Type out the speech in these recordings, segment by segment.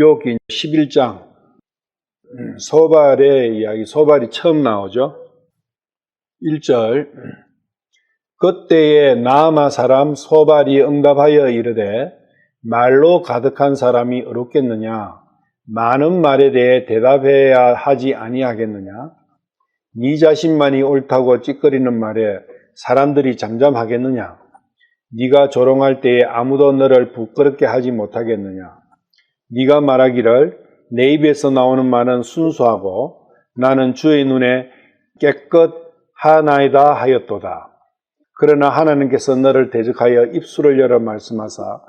여기 11장 소발의 이야기, 소발이 처음 나오죠. 1절 그때에 나아마 사람 소발이 응답하여 이르되 말로 가득한 사람이 어렵겠느냐? 많은 말에 대해 대답해야 하지 아니하겠느냐? 네 자신만이 옳다고 찌꺼리는 말에 사람들이 잠잠하겠느냐? 네가 조롱할 때에 아무도 너를 부끄럽게 하지 못하겠느냐? 네가 말하기를 내 입에서 나오는 말은 순수하고 나는 주의 눈에 깨끗하나이다 하였도다. 그러나 하나님께서 너를 대적하여 입술을 열어 말씀하사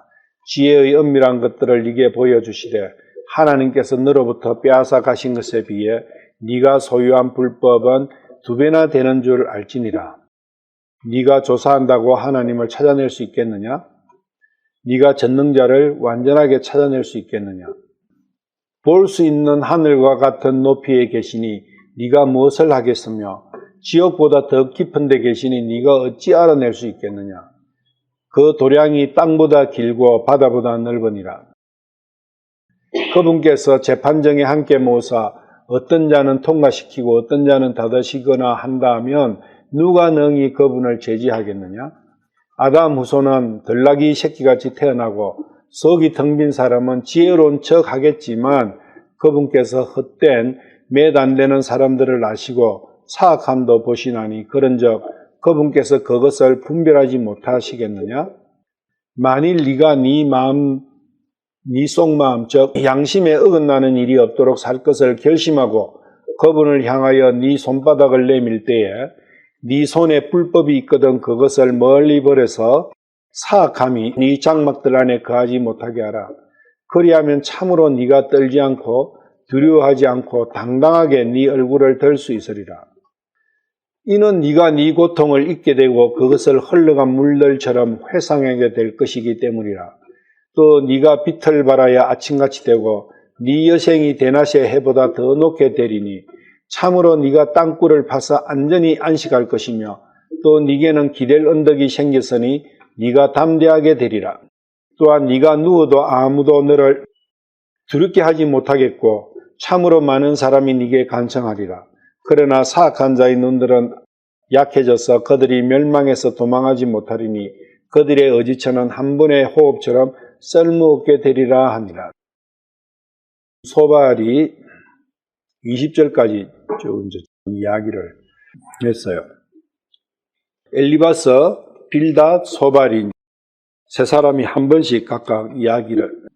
지혜의 은밀한 것들을 네게 보여주시되 하나님께서 너로부터 빼앗아 가신 것에 비해 네가 소유한 불법은 2배나 되는 줄 알지니라. 네가 조사한다고 하나님을 찾아낼 수 있겠느냐? 네가 전능자를 완전하게 찾아낼 수 있겠느냐? 볼 수 있는 하늘과 같은 높이에 계시니 네가 무엇을 하겠으며 지옥보다 더 깊은 데 계시니 네가 어찌 알아낼 수 있겠느냐? 그 도량이 땅보다 길고 바다보다 넓으니라. 그분께서 재판정에 함께 모으사 어떤 자는 통과시키고 어떤 자는 닫으시거나 한다 하면 누가 능히 그분을 제지하겠느냐? 아담 후손은 들나귀 새끼같이 태어나고 속이 텅 빈 사람은 지혜로운 척 하겠지만 그분께서 헛된 몇 안 되는 사람들을 아시고 사악함도 보시나니 그런즉 그분께서 그것을 분별하지 못하시겠느냐? 만일 네가 네 마음, 네 속마음 즉 양심에 어긋나는 일이 없도록 살 것을 결심하고 그분을 향하여 네 손바닥을 내밀 때에 네 손에 불법이 있거든 그것을 멀리 버려서 사악함이 네 장막들 안에 거하지 못하게 하라. 그리하면 참으로 네가 떨지 않고 두려워하지 않고 당당하게 네 얼굴을 들 수 있으리라. 이는 네가 네 고통을 잊게 되고 그것을 흘러간 물들처럼 회상하게 될 것이기 때문이라. 또 네가 빛을 발하여 아침같이 되고 네 여생이 대낮의 해보다 더 높게 되리니 참으로 네가 땅굴을 파서 안전히 안식할 것이며 또 네게는 기댈 언덕이 생겼으니 네가 담대하게 되리라. 또한 네가 누워도 아무도 너를 두렵게 하지 못하겠고 참으로 많은 사람이 네게 간청하리라. 그러나 사악한 자의 눈들은 약해져서 그들이 멸망해서 도망하지 못하리니 그들의 어지처는 한 번의 호흡처럼 쓸모없게 되리라 하니라. 소발이 20절까지 쭉 이야기를 했어요. 엘리바스, 빌닷, 소발이 세 사람이 한 번씩 각각 이야기를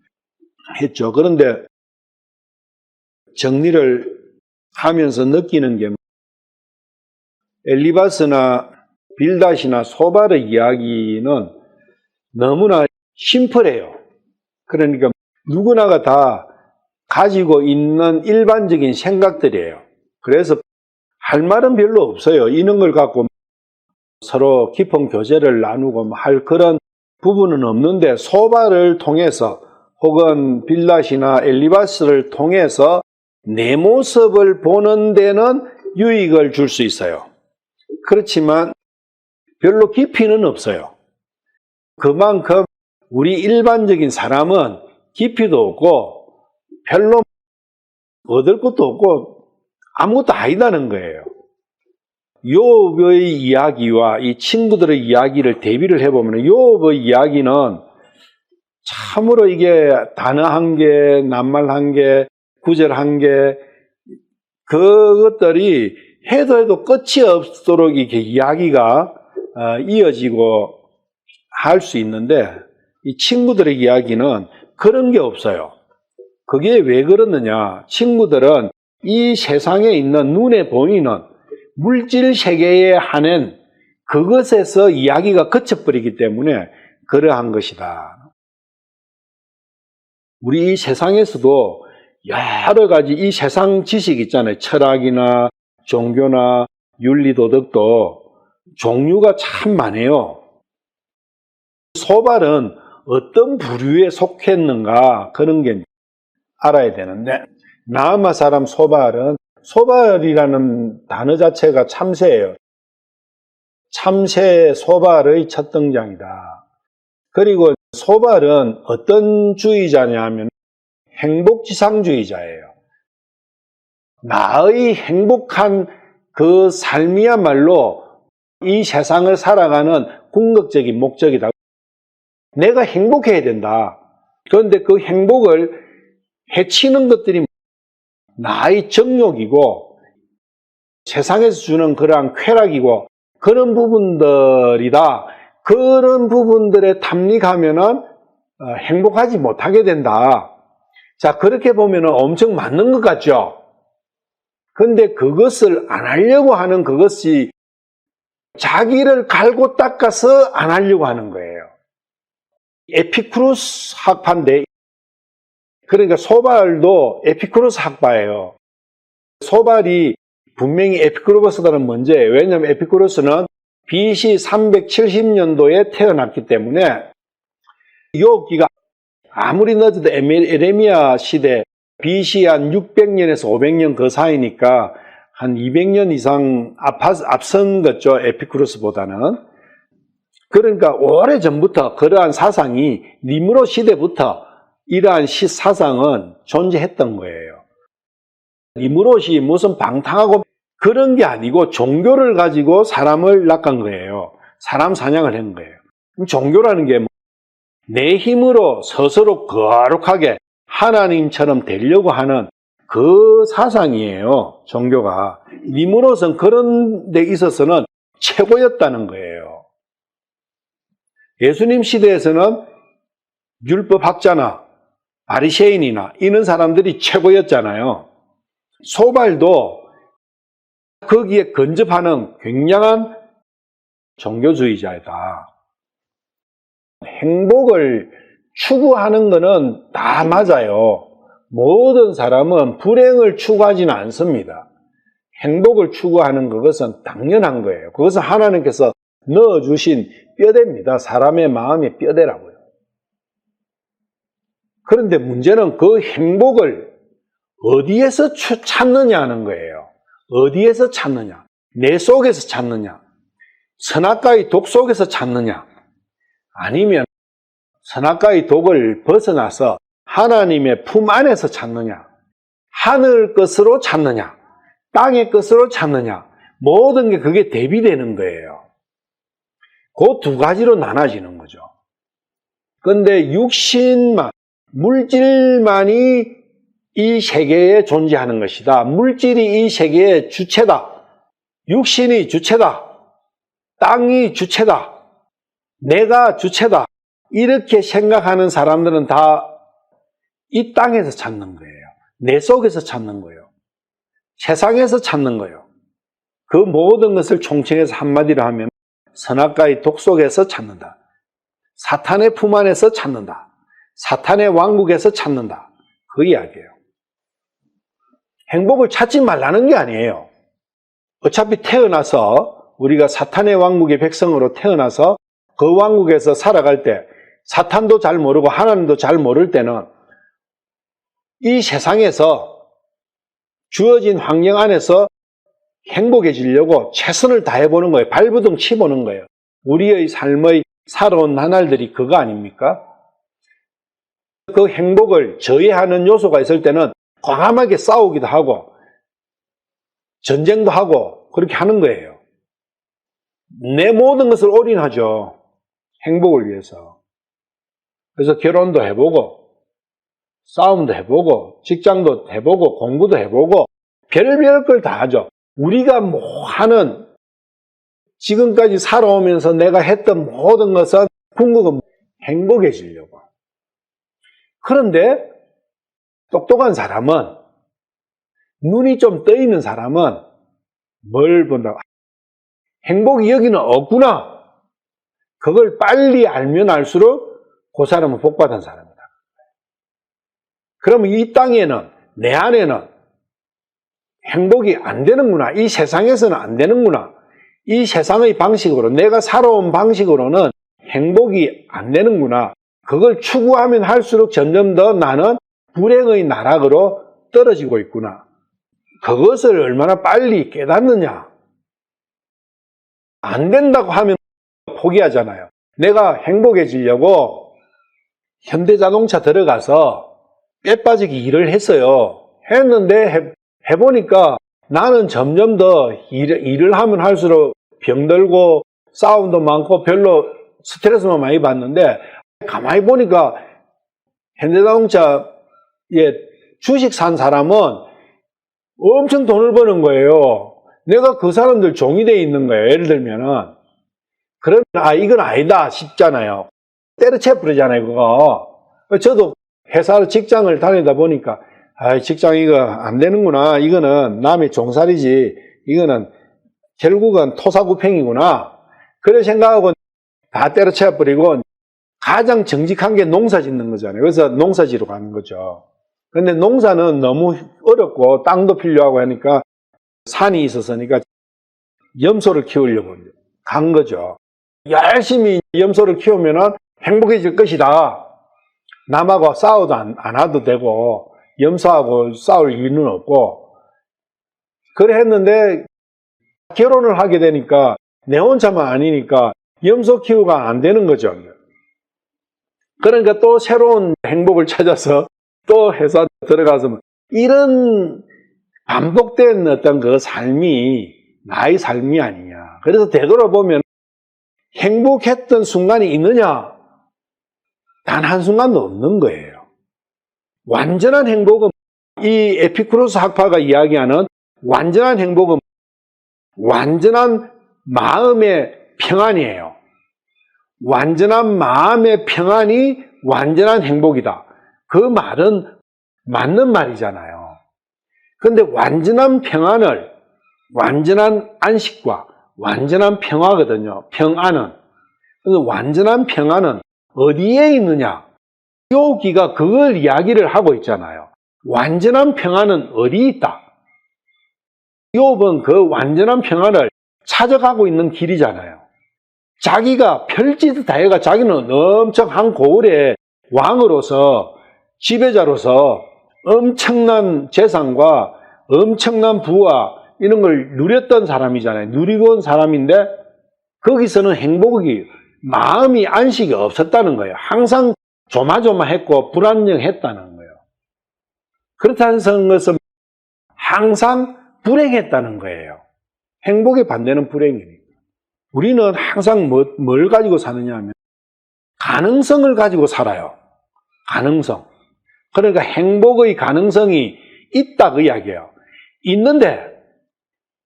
했죠. 그런데 정리를 하면서 느끼는 게 엘리바스나 빌닷이나 소발의 이야기는 너무나 심플해요. 그러니까 누구나가 다 가지고 있는 일반적인 생각들이에요. 그래서 할 말은 별로 없어요. 이런 걸 갖고 서로 깊은 교제를 나누고 할 그런 부분은 없는데 소발을 통해서 혹은 빌닷이나 엘리바스를 통해서 내 모습을 보는 데는 유익을 줄 수 있어요. 그렇지만 별로 깊이는 없어요. 그만큼 우리 일반적인 사람은 깊이도 없고 별로 얻을 것도 없고 아무것도 아니다는 거예요. 욥의 이야기와 이 친구들의 이야기를 대비를 해보면 욥의 이야기는 참으로 이게 단어 한 개, 낱말 한 개, 구절 한 개, 그것들이 해도 끝이 없도록 이렇게 이야기가 이어지고 할 수 있는데 이 친구들의 이야기는 그런 게 없어요. 그게 왜 그러느냐? 친구들은 이 세상에 있는 눈에 보이는 물질 세계에 한한 그것에서 이야기가 그쳐버리기 때문에 그러한 것이다. 우리 이 세상에서도 여러 가지 이 세상 지식 있잖아요. 철학이나 종교나 윤리도덕도 종류가 참 많아요. 소발은 어떤 부류에 속했는가 그런 게 알아야 되는데 나아마 사람 소발은 소발이라는 단어 자체가 참새예요. 참새 소발의 첫 등장이다. 그리고 소발은 어떤 주의자냐 하면 행복지상주의자예요. 나의 행복한 그 삶이야말로 이 세상을 살아가는 궁극적인 목적이다. 내가 행복해야 된다. 그런데 그 행복을 해치는 것들이 나의 정욕이고 세상에서 주는 그러한 쾌락이고 그런 부분들이다. 그런 부분들에 탐닉하면은 행복하지 못하게 된다. 자, 그렇게 보면은 엄청 맞는 것 같죠? 근데 그것을 안 하려고 하는 그것이 자기를 갈고 닦아서 안 하려고 하는 거예요. 에피쿠로스 학파인데, 그러니까 소발도 에피쿠로스 학파예요. 소발이 분명히 에피쿠로스보다는 먼저예요. 왜냐하면 에피쿠로스는 BC 370년도에 태어났기 때문에 요기가 아무리 늦어도 에레미야 시대 BC 한 600년에서 500년 그 사이니까 한 200년 이상 앞선 거죠. 에피쿠로스보다는. 그러니까 오래전부터 그러한 사상이 니무롯 시대부터 이러한 사상은 존재했던 거예요. 니무롯이 무슨 방탕하고 그런 게 아니고 종교를 가지고 사람을 낚은 거예요. 사람 사냥을 한 거예요. 종교라는 게 내 힘으로 스스로 거룩하게 하나님처럼 되려고 하는 그 사상이에요. 종교가. 니무롯은 그런 데 있어서는 최고였다는 거예요. 예수님 시대에서는 율법학자나 바리새인이나 이런 사람들이 최고였잖아요. 소발도 거기에 근접하는 굉장한 종교주의자이다. 행복을 추구하는 것은 다 맞아요. 모든 사람은 불행을 추구하지는 않습니다. 행복을 추구하는 그것은 당연한 거예요. 그것은 하나님께서 넣어주신 뼈대입니다. 사람의 마음의 뼈대라고요. 그런데 문제는 그 행복을 어디에서 찾느냐 하는 거예요. 어디에서 찾느냐? 내 속에서 찾느냐? 선악과의 독 속에서 찾느냐? 아니면 선악과의 독을 벗어나서 하나님의 품 안에서 찾느냐? 하늘 것으로 찾느냐? 땅의 것으로 찾느냐? 모든 게 그게 대비되는 거예요. 그 두 가지로 나눠지는 거죠. 그런데 육신만, 물질만이 이 세계에 존재하는 것이다. 물질이 이 세계의 주체다. 육신이 주체다. 땅이 주체다. 내가 주체다. 이렇게 생각하는 사람들은 다 이 땅에서 찾는 거예요. 내 속에서 찾는 거예요. 세상에서 찾는 거예요. 그 모든 것을 총칭해서 한마디로 하면 선악과의 독 속에서 찾는다. 사탄의 품 안에서 찾는다. 사탄의 왕국에서 찾는다. 그 이야기예요. 행복을 찾지 말라는 게 아니에요. 어차피 태어나서 우리가 사탄의 왕국의 백성으로 태어나서 그 왕국에서 살아갈 때 사탄도 잘 모르고 하나님도 잘 모를 때는 이 세상에서 주어진 환경 안에서 행복해지려고 최선을 다해보는 거예요. 발부둥 치보는 거예요. 우리의 삶의 살아온 나날들이 그거 아닙니까? 그 행복을 저해하는 요소가 있을 때는 과감하게 싸우기도 하고 전쟁도 하고 그렇게 하는 거예요. 내 모든 것을 올인하죠. 행복을 위해서. 그래서 결혼도 해보고 싸움도 해보고 직장도 해보고 공부도 해보고 별별 걸 다 하죠. 우리가 뭐 하는 지금까지 살아오면서 내가 했던 모든 것은 궁극은 행복해지려고. 그런데 똑똑한 사람은 눈이 좀 떠 있는 사람은 뭘 본다고? 행복이 여기는 없구나. 그걸 빨리 알면 알수록 그 사람은 복받은 사람이다. 그러면 이 땅에는 내 안에는 행복이 안 되는구나. 이 세상에서는 안 되는구나. 이 세상의 방식으로 내가 살아온 방식으로는 행복이 안 되는구나. 그걸 추구하면 할수록 점점 더 나는 불행의 나락으로 떨어지고 있구나. 그것을 얼마나 빨리 깨닫느냐. 안 된다고 하면 포기하잖아요. 내가 행복해지려고 현대자동차 들어가서 빼빠지게 일을 했어요. 했는데 해보니까 나는 점점 더 일을 하면 할수록 병들고 싸움도 많고 별로 스트레스만 많이 받는데, 가만히 보니까 현대자동차에 주식 산 사람은 엄청 돈을 버는 거예요. 내가 그 사람들 종이 돼 있는 거예요. 예를 들면은. 그러면 이건 아니다 싶잖아요. 때려쳐 버리잖아요, 그거. 저도 회사 직장을 다니다 보니까 직장 이거 안 되는구나. 이거는 남의 종살이지. 이거는 결국은 토사구팽이구나. 그런 생각하고 다 때려쳐 버리고 가장 정직한 게 농사 짓는 거잖아요. 그래서 농사지로 가는 거죠. 근데 농사는 너무 어렵고 땅도 필요하고 하니까 산이 있었으니까 염소를 키우려고 간 거죠. 열심히 염소를 키우면 행복해질 것이다. 남하고 싸워도 안 해도 되고 염소하고 싸울 이유는 없고, 그래 했는데 결혼을 하게 되니까 내 혼자만 아니니까 염소 키우가 안 되는 거죠. 그러니까 또 새로운 행복을 찾아서 또 회사 들어가서 이런 반복된 어떤 그 삶이 나의 삶이 아니냐. 그래서 되돌아보면 행복했던 순간이 있느냐? 단 한순간도 없는 거예요. 완전한 행복은, 이 에피쿠로스 학파가 이야기하는 완전한 행복은 완전한 마음의 평안이에요. 완전한 마음의 평안이 완전한 행복이다. 그 말은 맞는 말이잖아요. 그런데 완전한 평안을, 완전한 안식과 완전한 평화거든요. 평안은. 그래서 완전한 평안은 어디에 있느냐? 욥기가 그걸 이야기를 하고 있잖아요. 완전한 평안은 어디 있다? 욥은 그 완전한 평안을 찾아가고 있는 길이잖아요. 자기가 별짓 다 해가 자기는 엄청 한 고을의 왕으로서, 지배자로서 엄청난 재산과 엄청난 부와 이런 걸 누렸던 사람이잖아요. 누리고 온 사람인데 거기서는 행복이, 마음이 안식이 없었다는 거예요. 항상 조마조마했고 불안정했다는 거예요. 그렇다는 것은 항상 불행했다는 거예요. 행복의 반대는 불행이니까. 우리는 항상 뭘 가지고 사느냐 하면 가능성을 가지고 살아요. 가능성. 그러니까 행복의 가능성이 있다 그 이야기예요. 있는데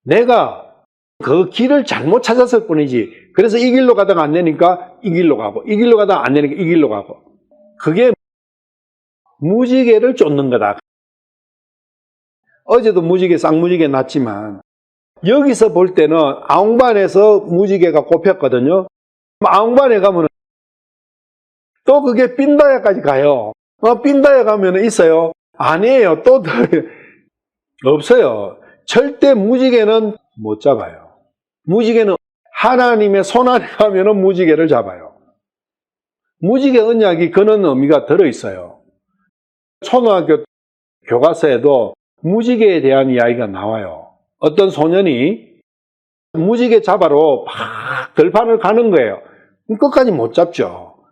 내가 그 길을 잘못 찾았을 뿐이지. 그래서 이 길로 가다가 안 되니까 이 길로 가고, 이 길로 가다가 안 되니까 이 길로 가고. 그게 무지개를 쫓는 거다. 어제도 무지개, 쌍무지개 났지만 여기서 볼 때는 아웅반에서 무지개가 꼽혔거든요. 아웅반에 가면 또 그게 빈다야까지 가요. 빈다야 가면 있어요? 아니에요. 또 없어요. 절대 무지개는 못 잡아요. 무지개는 하나님의 손안에 가면 무지개를 잡아요. 무지개 언약이 그런 의미가 들어있어요. 초등학교 교과서에도 무지개에 대한 이야기가 나와요. 어떤 소년이 무지개 잡아로 막 들판을 가는 거예요. 끝까지 못 잡죠.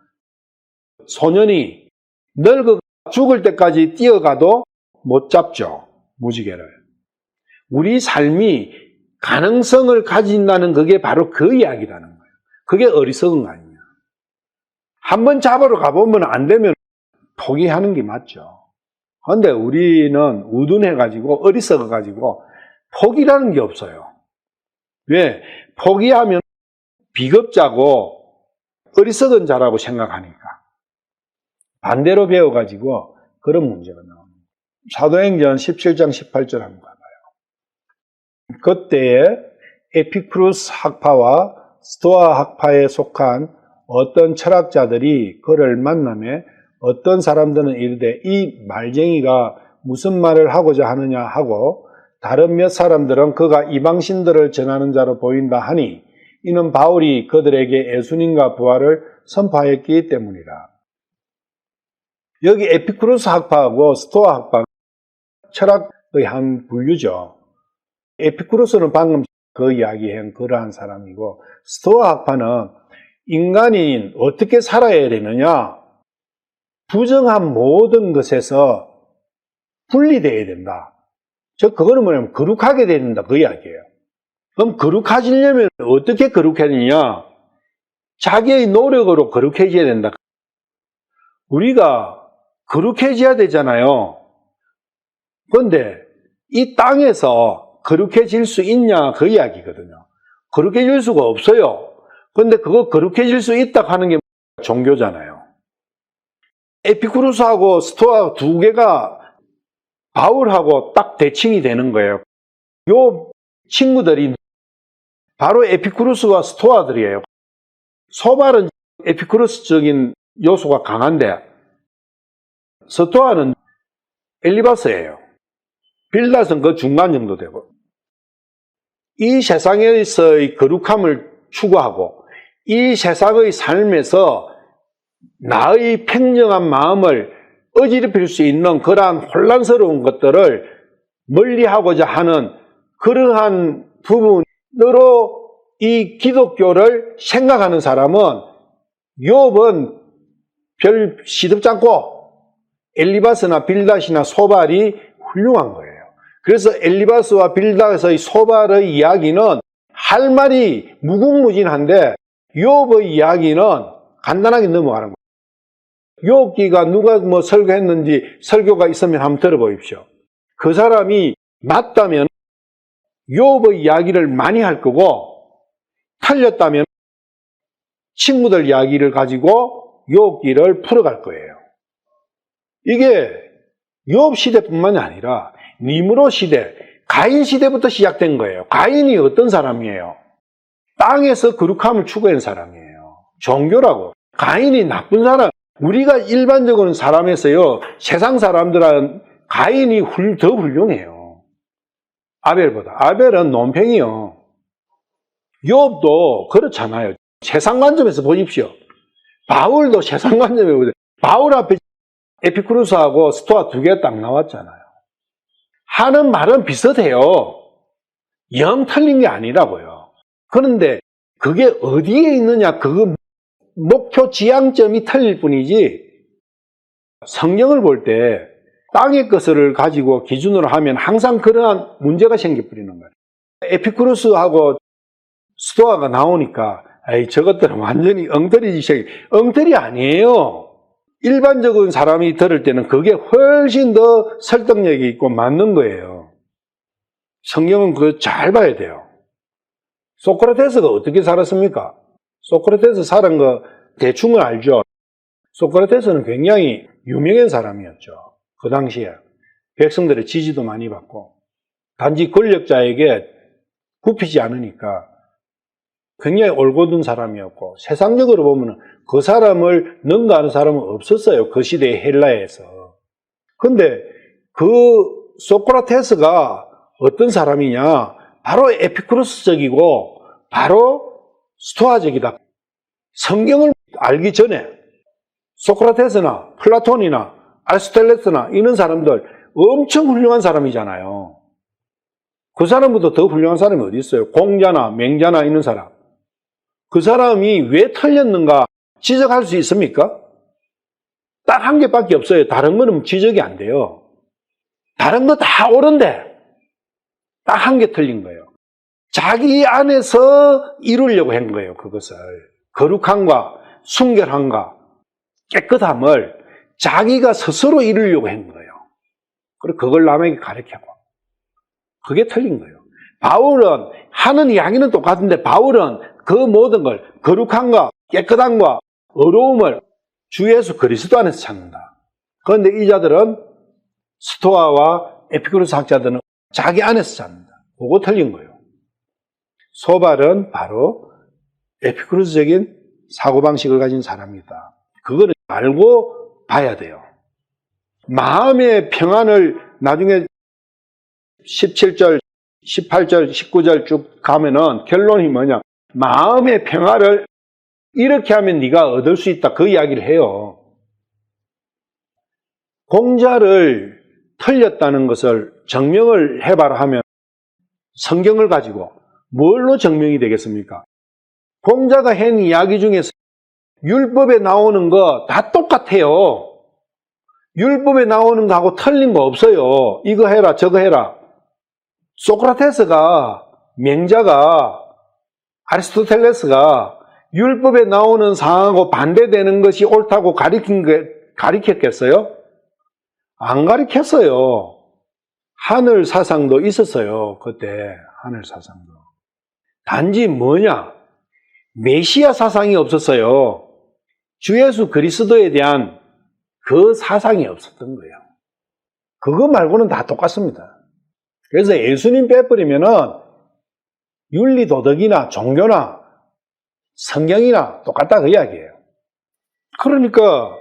소년이 늙어 죽을 때까지 뛰어가도 못 잡죠. 무지개를. 우리 삶이 가능성을 가진다는 그게 바로 그 이야기라는 거예요. 그게 어리석은 거 아니냐. 한번 잡으러 가보면 안 되면 포기하는 게 맞죠. 그런데 우리는 우둔해가지고 어리석어가지고 포기라는 게 없어요. 왜? 포기하면 비겁자고 어리석은 자라고 생각하니까. 반대로 배워가지고 그런 문제가 나옵니다. 사도행전 17장 18절 한번 봐봐요. 그때에 에피쿠로스 학파와 스토아 학파에 속한 어떤 철학자들이 그를 만나매 어떤 사람들은 이르되 이 말쟁이가 무슨 말을 하고자 하느냐 하고 다른 몇 사람들은 그가 이방신들을 전하는 자로 보인다 하니 이는 바울이 그들에게 예수님과 부활을 선포하였기 때문이라. 여기 에피쿠로스 학파하고 스토아 학파는 철학의 한 분류죠. 에피쿠로스는 방금 그 이야기한 그러한 사람이고 스토아 학파는 인간이 어떻게 살아야 되느냐, 부정한 모든 것에서 분리돼야 된다. 그거는 뭐냐면 거룩하게 돼야 된다. 그 이야기예요. 그럼 거룩해지려면 어떻게 거룩해지냐? 자기의 노력으로 거룩해져야 된다. 우리가 거룩해져야 되잖아요. 그런데 이 땅에서 거룩해질 수 있냐? 그 이야기거든요. 거룩해질 수가 없어요. 그런데 그거 거룩해질 수 있다 하는 게 종교잖아요. 에피쿠루스하고 스토아 두 개가 바울하고 딱 대칭이 되는 거예요. 요 친구들이 바로 에피쿠루스와 스토아들이에요. 소발은 에피쿠루스적인 요소가 강한데 스토아는 엘리바스예요. 빌닷은 그 중간 정도 되고, 이 세상에서의 거룩함을 추구하고 이 세상의 삶에서 나의 평정한 마음을 어지럽힐 수 있는 그러한 혼란스러운 것들을 멀리하고자 하는 그러한 부분으로 이 기독교를 생각하는 사람은 욥은 별 시덥지 않고 엘리바스나 빌닷이나 소발이 훌륭한 거예요. 그래서 엘리바스와 빌닷의 소발의 이야기는 할 말이 무궁무진한데 욥의 이야기는 간단하게 넘어가는 거예요. 욥기가 누가 뭐 설교했는지 설교가 있으면 한번 들어보십시오. 그 사람이 맞다면 욥의 이야기를 많이 할 거고, 틀렸다면 친구들 이야기를 가지고 욥기를 풀어갈 거예요. 이게 욥 시대뿐만이 아니라 니므롯 시대, 가인 시대부터 시작된 거예요. 가인이 어떤 사람이에요? 땅에서 거룩함을 추구한 사람이에요. 종교라고. 가인이 나쁜 사람, 우리가 일반적으로 사람에서요, 세상 사람들은 가인이 더 훌륭해요. 아벨보다. 아벨은 논팽이요. 욥도 그렇잖아요. 세상 관점에서 보십시오. 바울도 세상 관점에 보세요. 바울 앞에 에피쿠루스하고 스토아 두 개 딱 나왔잖아요. 하는 말은 비슷해요. 영 틀린 게 아니라고요. 그런데 그게 어디에 있느냐, 그 목표 지향점이 틀릴 뿐이지, 성경을 볼 때 땅의 것을 가지고 기준으로 하면 항상 그러한 문제가 생겨버리는 거예요. 에피쿠루스하고 스토아가 나오니까 에이, 저것들은 완전히 엉터리 지식, 엉터리 아니에요. 일반적인 사람이 들을 때는 그게 훨씬 더 설득력이 있고 맞는 거예요. 성경은 그거 잘 봐야 돼요. 소크라테스가 어떻게 살았습니까? 소크라테스 살은 거 대충은 알죠. 소크라테스는 굉장히 유명한 사람이었죠. 그 당시에 백성들의 지지도 많이 받고, 단지 권력자에게 굽히지 않으니까 굉장히 올곧은 사람이었고, 세상적으로 보면 그 사람을 능가하는 사람은 없었어요. 그 시대의 헬라에서. 근데 그 소크라테스가 어떤 사람이냐? 바로 에피쿠로스적이고 바로 스토아적이다. 성경을 알기 전에 소크라테스나 플라톤이나 아리스토텔레스나 이런 사람들 엄청 훌륭한 사람이잖아요. 그 사람보다 더 훌륭한 사람이 어디 있어요? 공자나 맹자나 이런 사람. 그 사람이 왜 틀렸는가 지적할 수 있습니까? 딱 한 개밖에 없어요. 다른 거는 지적이 안 돼요. 다른 거 다 옳은데 딱 한 개 틀린 거예요. 자기 안에서 이루려고 한 거예요. 그것을. 거룩함과 순결함과 깨끗함을 자기가 스스로 이루려고 한 거예요. 그리고 그걸 남에게 가르치고. 그게 틀린 거예요. 바울은 하는 이야기는 똑같은데 바울은 그 모든 걸 거룩함과 깨끗함과 어려움을 주 예수 그리스도 안에서 찾는다. 그런데 이 자들은 스토아와 에피쿠로스 학자들은 자기 안에서 찾는다. 그거 틀린 거예요. 소발은 바로 에피쿠로스적인 사고방식을 가진 사람이다. 그거를 알고 봐야 돼요. 마음의 평안을 나중에 17절, 18절, 19절 쭉 가면은 결론이 뭐냐? 마음의 평화를 이렇게 하면 네가 얻을 수 있다. 그 이야기를 해요. 공자를 틀렸다는 것을 증명을 해봐라 하면 성경을 가지고 뭘로 증명이 되겠습니까? 공자가 한 이야기 중에서 율법에 나오는 거 다 똑같아요. 율법에 나오는 거하고 틀린 거 없어요. 이거 해라 저거 해라. 소크라테스가, 맹자가, 아리스토텔레스가 율법에 나오는 상황하고 반대되는 것이 옳다고 가리켰겠어요? 안 가리켰어요. 하늘 사상도 있었어요. 그때 하늘 사상도. 단지 뭐냐? 메시아 사상이 없었어요. 주 예수 그리스도에 대한 그 사상이 없었던 거예요. 그거 말고는 다 똑같습니다. 그래서 예수님 빼버리면은 윤리 도덕이나 종교나 성경이나 똑같다 그 이야기예요. 그러니까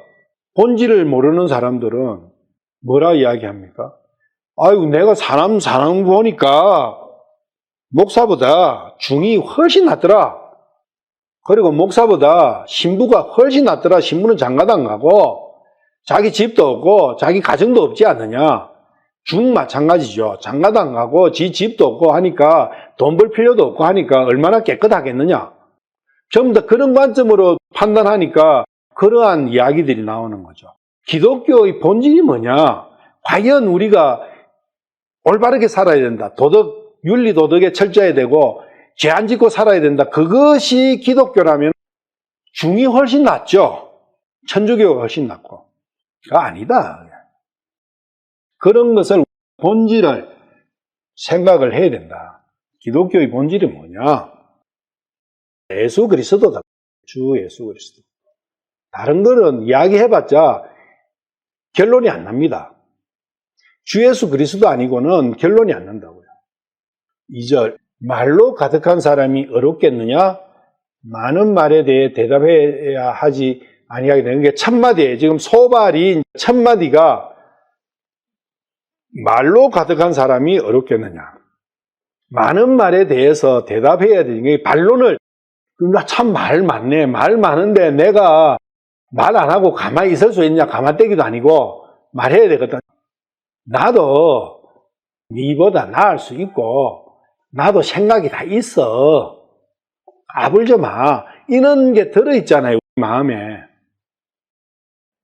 본질을 모르는 사람들은 뭐라 이야기합니까? 아이고 내가 사람 보니까 목사보다 중이 훨씬 낫더라. 그리고 목사보다 신부가 훨씬 낫더라. 신부는 장가도 안 가고 자기 집도 없고 자기 가정도 없지 않느냐. 중 마찬가지죠. 장가도 안 가고 지 집도 없고 하니까 돈 벌 필요도 없고 하니까 얼마나 깨끗하겠느냐. 전부 다 그런 관점으로 판단하니까 그러한 이야기들이 나오는 거죠. 기독교의 본질이 뭐냐? 과연 우리가 올바르게 살아야 된다. 윤리 도덕에 철저해야 되고 죄 안 짓고 살아야 된다. 그것이 기독교라면 중이 훨씬 낫죠. 천주교가 훨씬 낫고. 아니다. 그런 것을 본질을 생각을 해야 된다. 기독교의 본질이 뭐냐? 예수 그리스도다. 주 예수 그리스도. 다른 거는 이야기해봤자 결론이 안 납니다. 주 예수 그리스도 아니고는 결론이 안 난다고요. 2절. 말로 가득한 사람이 어렵겠느냐? 많은 말에 대해 대답해야 하지 아니하게 되는 게 첫마디에 지금 소발이 첫마디가 말로 가득한 사람이 어렵겠느냐? 많은 말에 대해서 대답해야 되는 게 반론을 나 참 말 많네. 말 많은데 내가 말 안 하고 가만히 있을 수 있냐? 가만떼기도 아니고 말해야 되거든. 나도 네보다 나을 수 있고 나도 생각이 다 있어. 아불지 마. 이런 게 들어있잖아요. 마음에.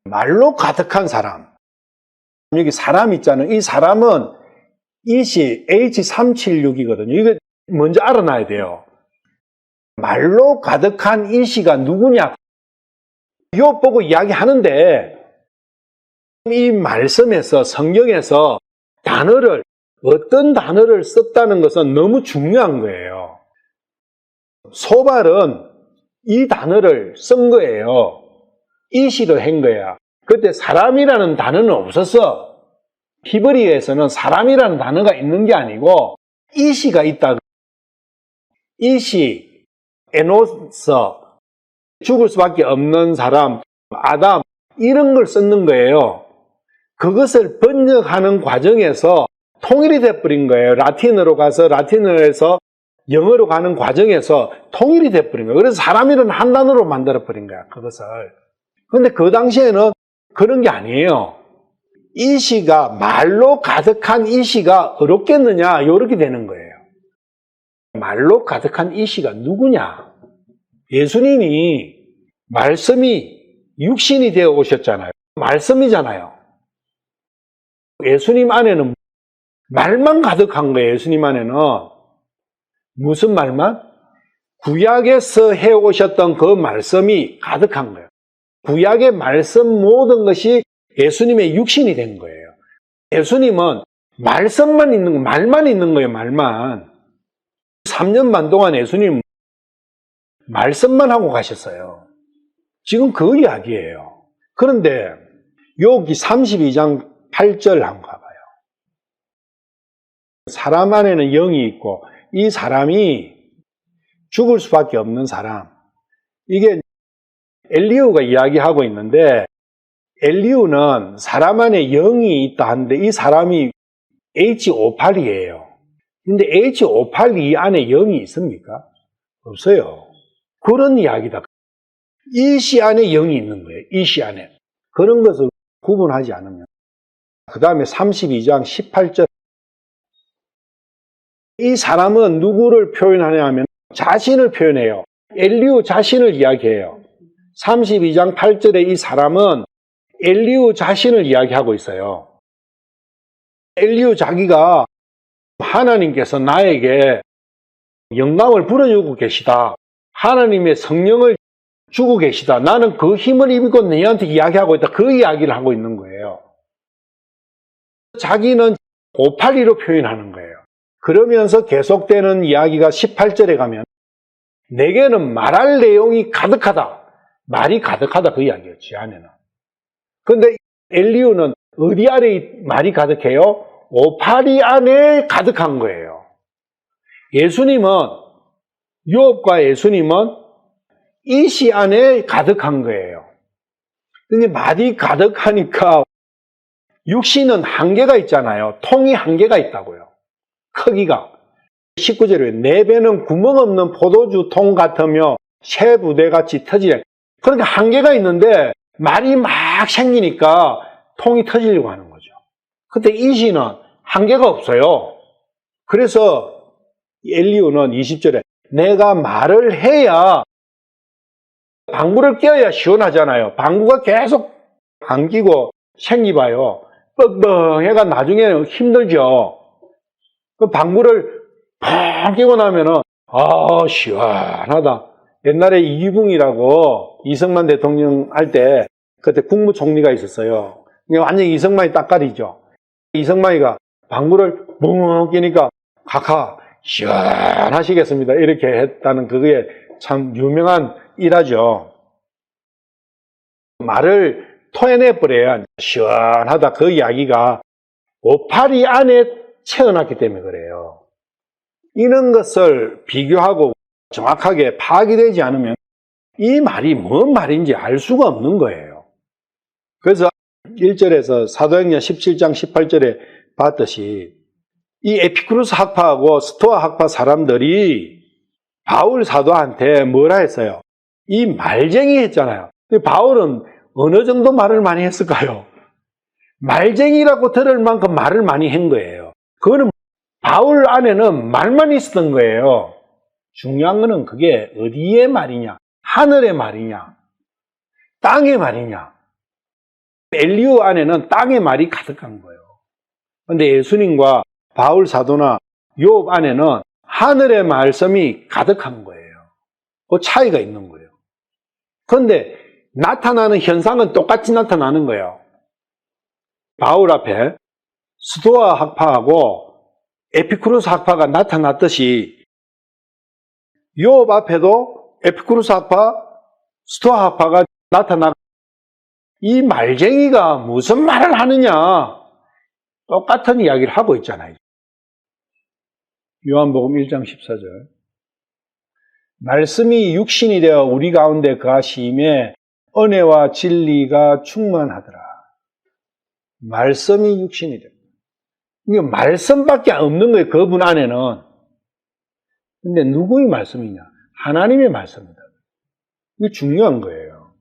말로 가득한 사람. 여기 사람 있잖아요. 이 사람은 이시 H376이거든요. 이거 먼저 알아놔야 돼요. 말로 가득한 이시가 누구냐? 이거 보고 이야기하는데 이 말씀에서 성경에서 어떤 단어를 썼다는 것은 너무 중요한 거예요. 소발은 이 단어를 쓴 거예요. 이시를 한 거야. 그때 사람이라는 단어는 없었어. 히브리어에서는 사람이라는 단어가 있는 게 아니고 이시가 있다. 이시, 에노스, 죽을 수밖에 없는 사람, 아담 이런 걸 썼는 거예요. 그것을 번역하는 과정에서 통일이 돼버린 거예요. 라틴어로 가서 라틴어에서 영어로 가는 과정에서 통일이 돼버린 거예요. 그래서 사람이라는 한 단어로 만들어버린 거야. 그것을. 근데 그 당시에는 그런 게 아니에요. 이시가 말로 가득한 이시가 어렵겠느냐 이렇게 되는 거예요. 말로 가득한 이시가 누구냐? 예수님이 말씀이 육신이 되어 오셨잖아요. 말씀이잖아요. 예수님 안에는 말만 가득한 거예요. 예수님 안에는. 무슨 말만? 구약에서 해오셨던 그 말씀이 가득한 거예요. 구약의 말씀 모든 것이 예수님의 육신이 된 거예요. 예수님은 말씀만 있는 거, 말만 있는 거예요. 말만. 3년 반 동안 예수님 말씀만 하고 가셨어요. 지금 그 이야기예요. 그런데 여기 32장 8절 한번 가봐요. 사람 안에는 영이 있고 이 사람이 죽을 수밖에 없는 사람. 이게 엘리후가 이야기하고 있는데 엘리후는 사람 안에 영이 있다 하는데 이 사람이 H58이에요. 근데 H58이 안에 영이 있습니까? 없어요. 그런 이야기다. 이 시 안에 영이 있는 거예요. 이 시 안에. 그런 것을 구분하지 않으면. 그 다음에 32장 18절. 이 사람은 누구를 표현하냐 하면 자신을 표현해요. 엘리후 자신을 이야기해요. 32장 8절에 이 사람은 엘리후 자신을 이야기하고 있어요. 엘리후 자기가 하나님께서 나에게 영감을 불어주고 계시다. 하나님의 성령을 주고 계시다. 나는 그 힘을 입고 너희한테 이야기하고 있다. 그 이야기를 하고 있는 거예요. 자기는 582로 표현하는 거예요. 그러면서 계속되는 이야기가 18절에 가면 내게는 말할 내용이 가득하다. 말이 가득하다 그 이야기예요. 지 안에는. 그런데 엘리후는 어디 안에 말이 가득해요? 582 안에 가득한 거예요. 예수님은 욥과 예수님은 이시 안에 가득한 거예요. 근데 말이 가득하니까 육신은 한계가 있잖아요. 통이 한계가 있다고요. 크기가. 19절에 내 배는 구멍 없는 포도주 통 같으며 새 부대같이 터지네. 그러니까 한계가 있는데 말이 막 생기니까 통이 터지려고 하는 거죠. 근데 이시는 한계가 없어요. 그래서 엘리후는 20절에 내가 말을 해야 방구를 껴야 시원하잖아요. 방구가 계속 안 끼고 생기봐요. 뻥뻥해가 나중에는 힘들죠. 그 방구를 펑 끼고 나면은 시원하다. 옛날에 이기붕이라고 이승만 대통령 할 때 그때 국무총리가 있었어요. 완전히 이승만이 딱가리죠. 이승만이가 방구를 뻥 끼니까 각하 시원하시겠습니다. 이렇게 했다는 그게 참 유명한 일화죠. 말을 토해내버려야 시원하다. 그 이야기가 582 안에 채워놨기 때문에 그래요. 이런 것을 비교하고 정확하게 파악이 되지 않으면 이 말이 뭔 말인지 알 수가 없는 거예요. 그래서 1절에서 사도행전 17장 18절에 봤듯이 이 에피쿠루스 학파하고 스토아 학파 사람들이 바울 사도한테 뭐라 했어요? 이 말쟁이 했잖아요. 바울은 어느 정도 말을 많이 했을까요? 말쟁이라고 들을 만큼 말을 많이 한 거예요. 그거는 바울 안에는 말만 있었던 거예요. 중요한 거는 그게 어디의 말이냐? 하늘의 말이냐? 땅의 말이냐? 엘리후 안에는 땅의 말이 가득한 거예요. 그런데 예수님과 바울 사도나 욥 안에는 하늘의 말씀이 가득한 거예요. 그 차이가 있는 거예요. 그런데 나타나는 현상은 똑같이 나타나는 거예요. 바울 앞에 스토아 학파하고 에피쿠루스 학파가 나타났듯이 욥 앞에도 에피쿠루스 학파, 스토아 학파가 나타나. 이 말쟁이가 무슨 말을 하느냐? 똑같은 이야기를 하고 있잖아요. 요한복음 1장 14절. 말씀이 육신이 되어 우리 가운데 거하심에 은혜와 진리가 충만하더라. 말씀이 육신이 되어. 이게 말씀밖에 없는 거예요. 그분 안에는. 근데 누구의 말씀이냐? 하나님의 말씀이다. 이게 중요한 거예요.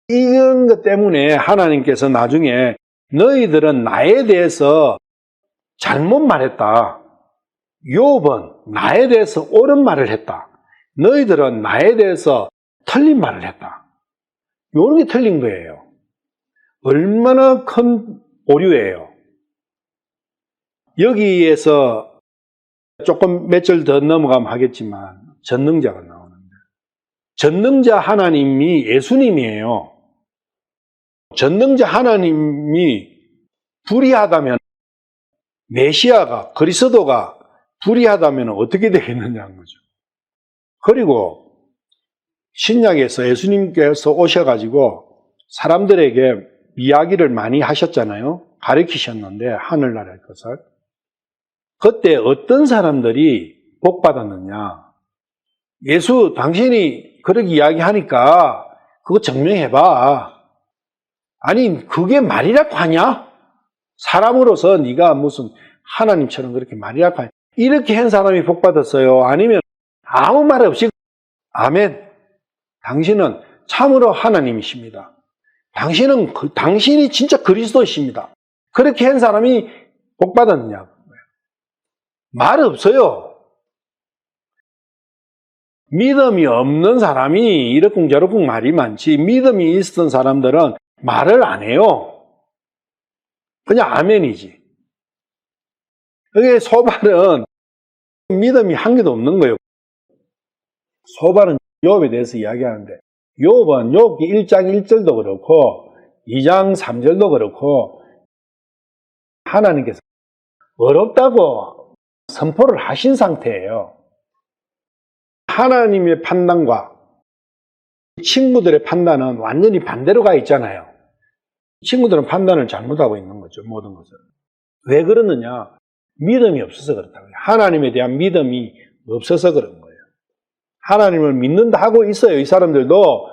이런 것 때문에 하나님께서 나중에 너희들은 나에 대해서 잘못 말했다. 욥은 나에 대해서 옳은 말을 했다. 너희들은 나에 대해서 틀린 말을 했다. 이런 게 틀린 거예요. 얼마나 큰 오류예요. 여기에서 조금 몇 절 더 넘어가면 하겠지만 전능자가 나오는데 전능자 하나님이 예수님이에요. 전능자 하나님이 불의하다면 메시아가 그리스도가 불의하다면 어떻게 되겠느냐는 거죠. 그리고 신약에서 예수님께서 오셔가지고 사람들에게 이야기를 많이 하셨잖아요. 가르치셨는데 하늘나라의 것을. 그때 어떤 사람들이 복 받았느냐? 예수 당신이 그렇게 이야기하니까 그거 증명해봐. 아니 그게 말이라고 하냐? 사람으로서 네가 무슨 하나님처럼 그렇게 말이라고 하냐? 이렇게 한 사람이 복 받았어요? 아니면 아무 말 없이 아멘. 당신은 참으로 하나님이십니다. 당신이 진짜 그리스도이십니다. 그렇게 한 사람이 복 받았느냐? 말 없어요. 믿음이 없는 사람이 이러쿵저러쿵 말이 많지, 믿음이 있었던 사람들은 말을 안 해요. 그냥 아멘이지. 그게 소발은 믿음이 한 개도 없는 거예요. 소발은 욥에 대해서 이야기하는데, 욥은 욥기 1장 1절도 그렇고 2장 3절도 그렇고 하나님께서 어렵다고 선포를 하신 상태예요. 하나님의 판단과 친구들의 판단은 완전히 반대로 가 있잖아요. 친구들은 판단을 잘못하고 있는 거죠, 모든 것을. 왜 그러느냐? 믿음이 없어서 그렇다고요. 하나님에 대한 믿음이 없어서 그런 거예요. 하나님을 믿는다 하고 있어요. 이 사람들도,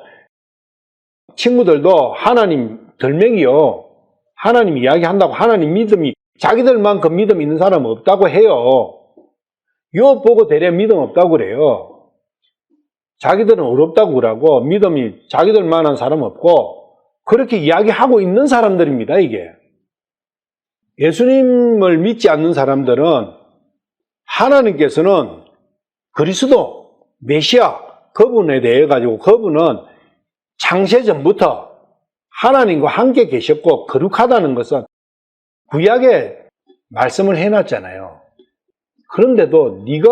친구들도 하나님 덜맹이요. 하나님 이야기한다고 하나님 믿음이, 자기들만큼 믿음 있는 사람은 없다고 해요. 욥 보고 대래 믿음 없다고 그래요. 자기들은 어렵다고 그러고 믿음이 자기들만한 사람 없고 그렇게 이야기하고 있는 사람들입니다, 이게. 예수님을 믿지 않는 사람들은 하나님께서는 그리스도, 메시아, 그분에 대해 가지고 그분은 창세전부터 하나님과 함께 계셨고 거룩하다는 것은 구약에 말씀을 해놨잖아요. 그런데도 네가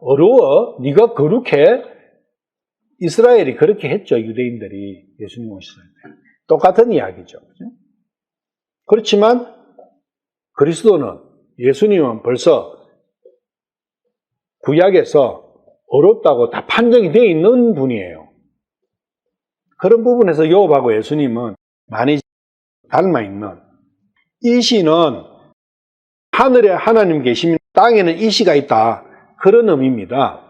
어려워, 네가 거룩해, 이스라엘이 그렇게 했죠. 유대인들이 예수님 오셨을 때. 똑같은 이야기죠. 그렇지만 그리스도는, 예수님은 벌써 구약에서 어렵다고 다 판정이 되어 있는 분이에요. 그런 부분에서 욥하고 예수님은 많이 닮아있는, 이시는 하늘에 하나님 계시면 땅에는 이시가 있다, 그런 의미입니다.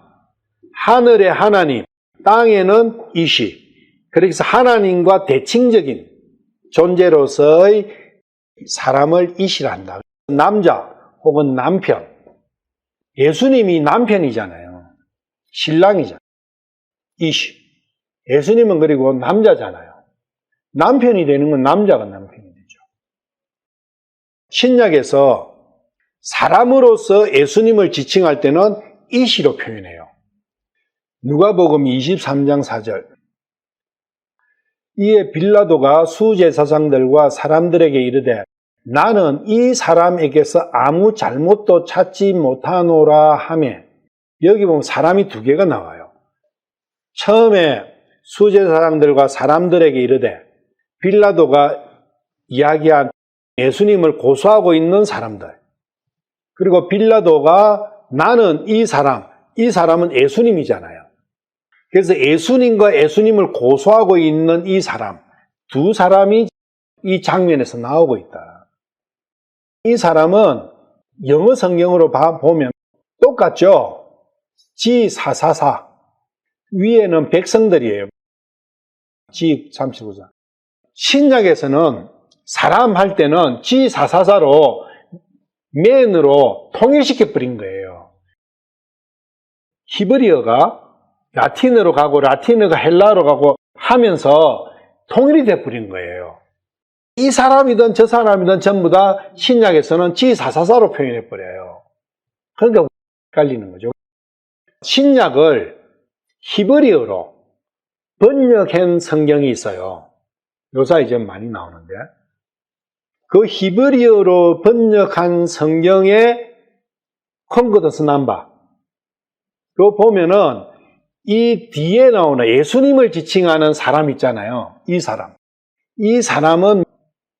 하늘에 하나님, 땅에는 이시. 그래서 하나님과 대칭적인 존재로서의 사람을 이시라 한다. 남자 혹은 남편. 예수님이 남편이잖아요. 신랑이잖아요. 이시. 예수님은 그리고 남자잖아요. 남편이 되는 건 남자가 남편이 되죠. 신약에서 사람으로서 예수님을 지칭할 때는 이시로 표현해요. 누가복음 23장 4절. 이에 빌라도가 수제사장들과 사람들에게 이르되 나는 이 사람에게서 아무 잘못도 찾지 못하노라 하며, 여기 보면 사람이 두 개가 나와요. 처음에 수제사장들과 사람들에게 이르되, 빌라도가 이야기한 예수님을 고소하고 있는 사람들. 그리고 빌라도가 나는 이 사람은 예수님이잖아요. 그래서 예수님과 예수님을 고소하고 있는 이 사람, 두 사람이 이 장면에서 나오고 있다. 이 사람은 영어 성경으로 보면 똑같죠? G444. 위에는 백성들이에요. G39장. 신약에서는 사람 할 때는 G444로 맨으로 통일시켜 버린 거예요. 히브리어가 라틴어로 가고 라틴어가 헬라어로 가고 하면서 통일이 돼 버린 거예요. 이 사람이든 저 사람이든 전부 다 신약에서는 G444로 표현해 버려요. 그러니까 헷갈리는 거죠. 신약을 히브리어로 번역한 성경이 있어요. 요사 이제 많이 나오는데, 그 히브리어로 번역한 성경의 콩거더스 남바, 그거 보면은 이 뒤에 나오는 예수님을 지칭하는 사람 있잖아요. 이 사람은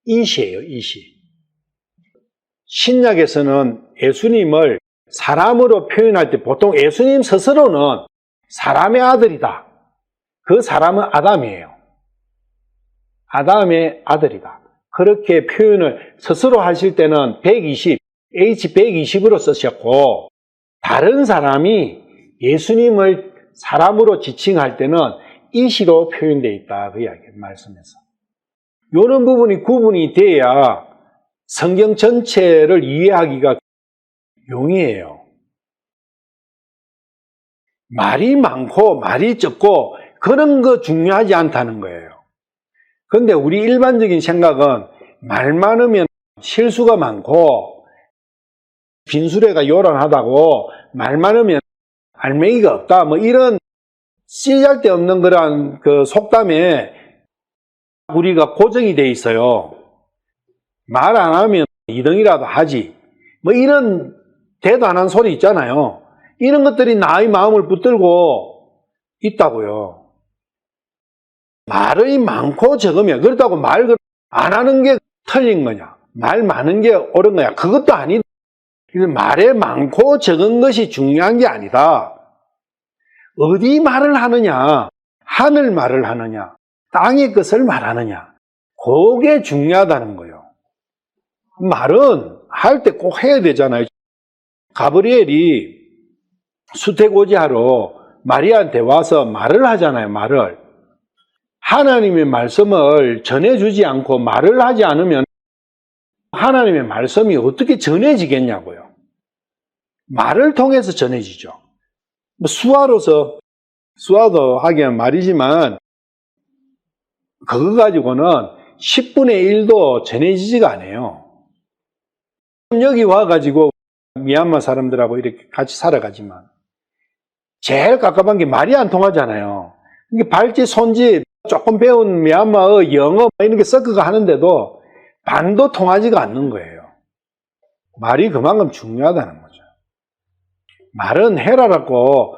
이시예요, 이시. 신약에서는 예수님을 사람으로 표현할 때 보통 예수님 스스로는 사람의 아들이다. 그 사람은 아담이에요. 아담의 아들이다. 그렇게 표현을 스스로 하실 때는 120, H120으로 쓰셨고, 다른 사람이 예수님을 사람으로 지칭할 때는 이시로 표현되어 있다. 그 이야기 말씀에서. 이런 부분이 구분이 돼야 성경 전체를 이해하기가 용이해요. 말이 많고 말이 적고 그런 거 중요하지 않다는 거예요. 그런데 우리 일반적인 생각은 말 많으면 실수가 많고 빈수레가 요란하다고, 말 많으면 알맹이가 없다, 뭐 이런 쓰잘데없는 그런 그 속담에 우리가 고정이 돼 있어요. 말 안 하면 2등이라도 하지. 뭐 이런 대도 안 한 소리 있잖아요. 이런 것들이 나의 마음을 붙들고 있다고요. 말이 많고 적으면 그렇다고 말 안 하는 게 틀린 거냐? 말 많은 게 옳은 거야? 그것도 아니다. 말에 많고 적은 것이 중요한 게 아니다. 어디 말을 하느냐? 하늘 말을 하느냐? 땅의 것을 말하느냐? 그게 중요하다는 거예요. 말은 할 때 꼭 해야 되잖아요. 가브리엘이 수태고지하러 마리아한테 와서 말을 하잖아요. 말을. 하나님의 말씀을 전해주지 않고 말을 하지 않으면 하나님의 말씀이 어떻게 전해지겠냐고요. 말을 통해서 전해지죠. 수화도 하기엔 말이지만 그거 가지고는 10분의 1도 전해지지가 않아요. 여기 와가지고 미얀마 사람들하고 이렇게 같이 살아가지만 제일 깝깝한 게 말이 안 통하잖아요. 이게 발짓, 손짓, 조금 배운 미얀마어, 영어 이런 게 섞어가 하는데도 반도 통하지가 않는 거예요. 말이 그만큼 중요하다는 거죠. 말은 해라라고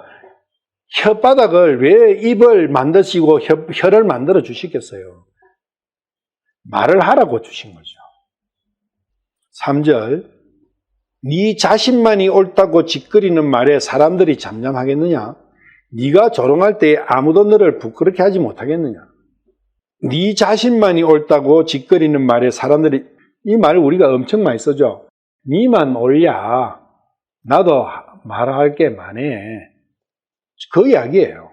혓바닥을 왜 입을 만드시고 혀를 만들어 주시겠어요? 말을 하라고 주신 거죠. 3절 네 자신만이 옳다고 짓거리는 말에 사람들이 잠잠하겠느냐? 네가 조롱할 때 아무도 너를 부끄럽게 하지 못하겠느냐? 네 자신만이 옳다고 짓거리는 말에 사람들이 이 말 우리가 엄청 많이 쓰죠. 네만 옳냐? 나도 말할 게 많네. 그 이야기예요.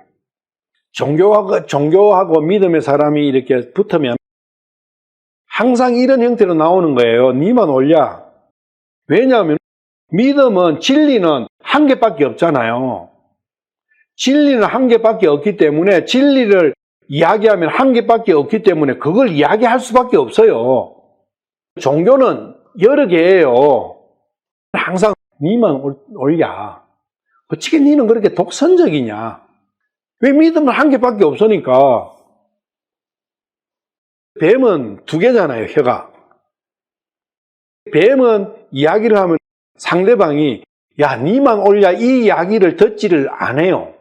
종교하고 믿음의 사람이 이렇게 붙으면 항상 이런 형태로 나오는 거예요. 네만 옳냐? 왜냐하면 믿음은 진리는 한 개밖에 없잖아요. 진리는 한 개밖에 없기 때문에 진리를 이야기하면 한 개밖에 없기 때문에 그걸 이야기할 수밖에 없어요. 종교는 여러 개예요. 항상 네만 옳냐? 어떻게 너는 그렇게 독선적이냐? 왜 믿음은 한 개밖에 없으니까. 뱀은 2개잖아요, 혀가. 뱀은 이야기를 하면 상대방이 야, 니만 옳냐 이 이야기를 듣지를 안 해요.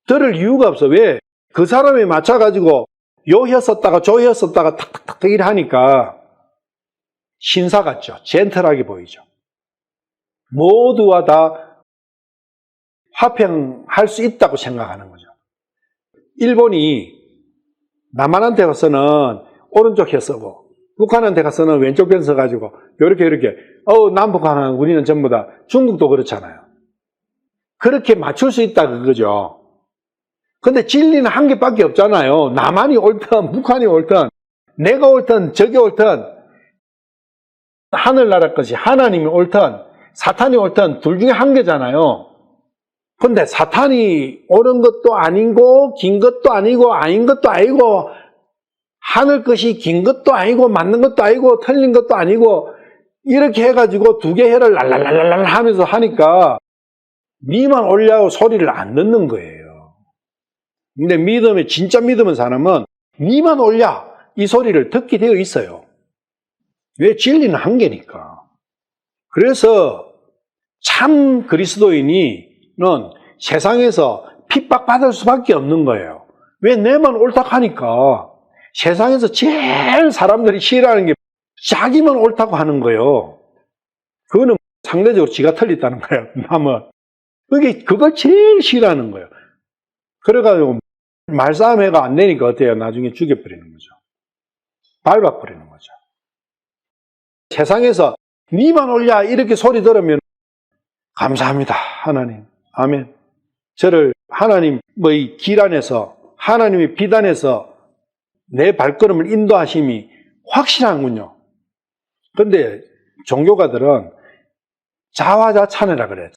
들을 이유가 없어. 왜? 그 사람에 맞춰가지고 요 혀 썼다가 저 혀 썼다가 탁탁탁 이래 하니까 신사 같죠. 젠틀하게 보이죠. 모두와 다 화평할 수 있다고 생각하는 거죠. 일본이 남한한테 가서는 오른쪽 혀 쓰고 북한한테 가서는 왼쪽 편 써가지고 이렇게 남북한은 우리는 전부 다 중국도 그렇잖아요. 그렇게 맞출 수 있다 그거죠. 근데 진리는 한 개밖에 없잖아요. 남한이 옳든 북한이 옳든 내가 옳든 저기 옳든 하늘나라 것이 하나님이 옳든 사탄이 옳든 둘 중에 한 개잖아요. 근데 사탄이 옳은 것도 아니고 긴 것도 아니고 아닌 것도 아니고 하늘 것이 긴 것도 아니고 맞는 것도 아니고 틀린 것도 아니고 이렇게 해가지고 2개 혀를 랄랄랄랄 하면서 하니까 니만 옳냐고 소리를 안 듣는 거예요. 근데 진짜 믿음은 사람은 니만 옳냐 이 소리를 듣게 되어 있어요. 왜? 진리는 한 개니까. 그래서 참 그리스도인은 세상에서 핍박받을 수밖에 없는 거예요. 왜? 내만 옳다고 하니까. 세상에서 제일 사람들이 싫어하는 게 자기만 옳다고 하는 거예요. 그거는 상대적으로 지가 틀렸다는 거예요. 남은. 그걸 제일 싫어하는 거예요. 그래가지고 말싸움해가 안 되니까 어때요? 나중에 죽여버리는 거죠. 밟아버리는 거죠. 세상에서 니만 옳냐 이렇게 소리 들으면 감사합니다. 하나님. 아멘. 저를 하나님의 길 안에서 하나님의 빛 안에서 내 발걸음을 인도하심이 확실한군요. 그런데 종교가들은 자화자찬해라 그래.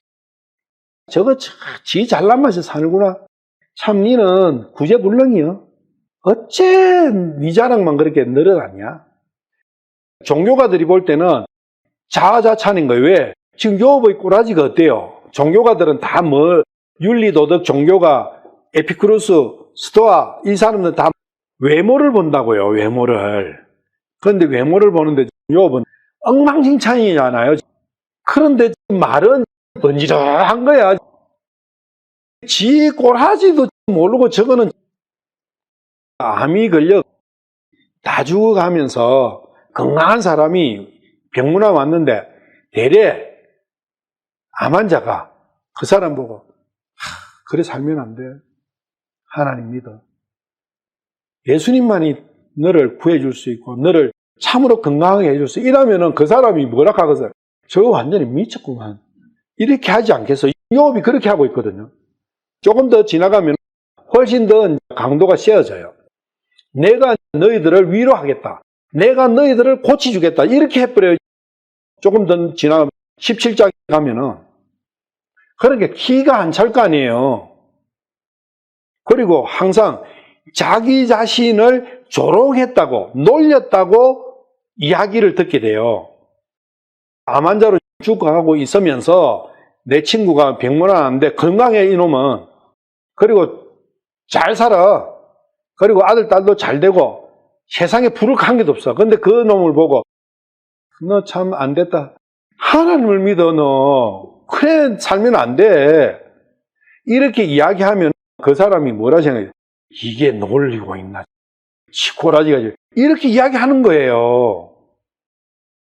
저거 지 잘난 맛에 사는구나. 참 니는 구제불능이여. 어째 니 자랑만 그렇게 늘어났냐? 종교가들이 볼 때는 자화자찬인 거예요. 왜? 지금 욥의 꼬라지가 어때요? 종교가들은 다 윤리도덕 종교가 에피쿠루스, 스토아 이 사람들은 다 외모를 본다고요, 외모를. 그런데 외모를 보는데 욥은 엉망진창이잖아요. 그런데 말은 번지르한 거야. 지 꼬라지도 모르고 저거는 암이 걸려 다 죽어가면서 건강한 사람이 병문안 왔는데 대래 암 환자가 그 사람 보고 그래 살면 안 돼. 하나님 믿어. 예수님만이 너를 구해줄 수 있고 너를 참으로 건강하게 해줄 수 있고 이러면은 그 사람이 뭐라 하겠어요? 저거 완전히 미쳤구만. 이렇게 하지 않겠어? 욥이 그렇게 하고 있거든요. 조금 더 지나가면 훨씬 더 강도가 세워져요. 내가 너희들을 위로하겠다. 내가 너희들을 고쳐주겠다. 이렇게 해버려요. 조금 더 지나가면 17장 가면은 그러니까 기가 안 찰 거 아니에요. 그리고 항상 자기 자신을 조롱했다고 놀렸다고 이야기를 듣게 돼요. 암 환자로 죽어가고 있으면서 내 친구가 병문안 왔는데 건강해 이놈은. 그리고 잘 살아. 그리고 아들 딸도 잘 되고 세상에 부를 한 개도 없어. 근데 그 놈을 보고 너 참 안 됐다. 하나님을 믿어 너. 그래 살면 안 돼. 이렇게 이야기하면 그 사람이 뭐라 생각해? 이게 놀리고 있나? 치코라지가 이렇게 이야기하는 거예요.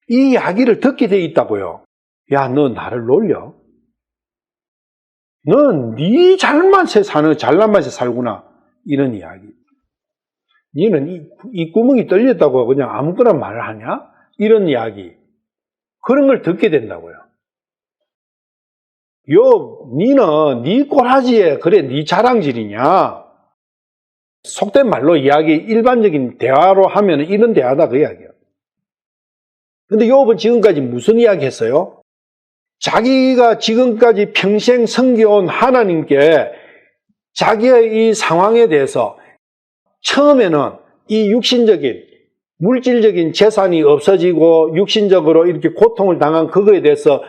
이 이야기를 듣게 돼 있다고요. 야, 너 나를 놀려? 넌 네 잘난 맛에 살구나. 이런 이야기. 너는 이 구멍이 뚫렸다고 그냥 아무거나 말을 하냐? 이런 이야기. 그런 걸 듣게 된다고요. 니는 네 꼬라지에 그래 네 자랑질이냐? 속된 말로 이야기 일반적인 대화로 하면 이런 대화다 그 이야기예요. 근데 욥은 지금까지 무슨 이야기 했어요? 자기가 지금까지 평생 섬겨온 하나님께 자기의 이 상황에 대해서 처음에는 이 육신적인 물질적인 재산이 없어지고 육신적으로 이렇게 고통을 당한 그거에 대해서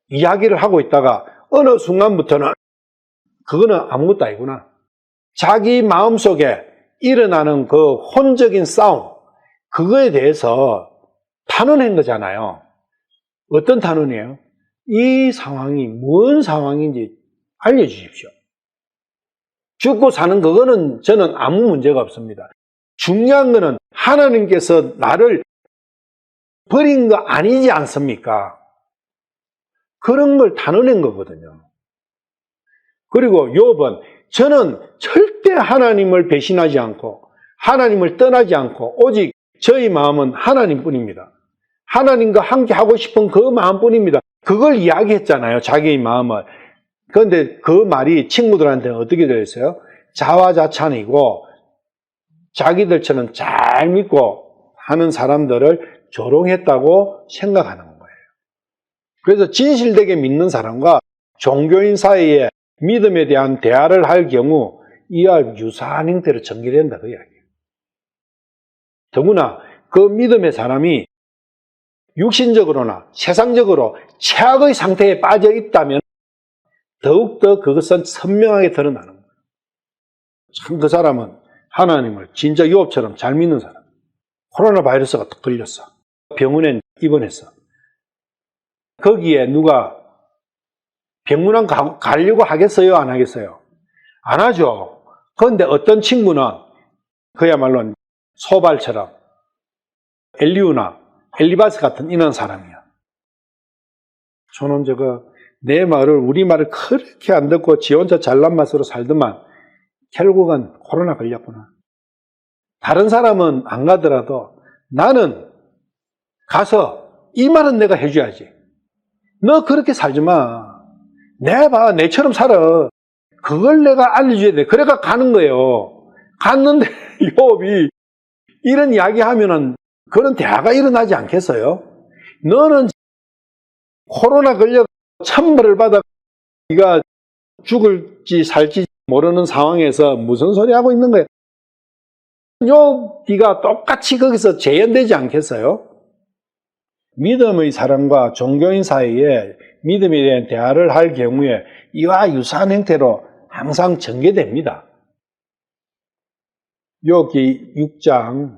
이야기를 하고 있다가 어느 순간부터는 그거는 아무것도 아니구나. 자기 마음속에 일어나는 그 혼적인 싸움, 그거에 대해서 탄원한 거잖아요. 어떤 탄원이에요? 이 상황이 뭔 상황인지 알려주십시오. 죽고 사는 그거는 저는 아무 문제가 없습니다. 중요한 거는 하나님께서 나를 버린 거 아니지 않습니까? 그런 걸 탄원한 거거든요. 그리고 욥은 저는 절대 하나님을 배신하지 않고 하나님을 떠나지 않고 오직 저희 마음은 하나님뿐입니다. 하나님과 함께 하고 싶은 그 마음뿐입니다. 그걸 이야기했잖아요. 자기의 마음을. 그런데 그 말이 친구들한테는 어떻게 들렸어요? 자화자찬이고 자기들처럼 잘 믿고 하는 사람들을 조롱했다고 생각하는 거예요. 그래서 진실되게 믿는 사람과 종교인 사이에 믿음에 대한 대화를 할 경우 이와 유사한 형태로 전개된다 그 이야기예요. 더구나 그 믿음의 사람이 육신적으로나 세상적으로 최악의 상태에 빠져 있다면 더욱더 그것은 선명하게 드러나는 거예요. 참 그 사람은 하나님을 진짜 욥처럼 잘 믿는 사람. 코로나 바이러스가 걸렸어. 병원에 입원했어. 거기에 누가 병문안 가려고 하겠어요? 안 하겠어요? 안 하죠. 그런데 어떤 친구는 그야말로 소발처럼 엘리우나 엘리바스 같은 이런 사람이야. 저는 내 말을 우리말을 그렇게 안 듣고 지 혼자 잘난 맛으로 살더만 결국은 코로나 걸렸구나. 다른 사람은 안 가더라도 나는 가서 이 말은 내가 해줘야지. 너 그렇게 살지 마. 내봐, 내처럼 살아. 그걸 내가 알려줘야 돼. 그래가 가는 거예요. 갔는데 욥이 이런 이야기 하면은 그런 대화가 일어나지 않겠어요? 너는 코로나 걸려 천벌을 받아 네가 죽을지 살지 모르는 상황에서 무슨 소리 하고 있는 거예요? 욥기가 똑같이 거기서 재현되지 않겠어요? 믿음의 사람과 종교인 사이에 믿음에 대한 대화를 할 경우에 이와 유사한 형태로 항상 전개됩니다. 여기 6장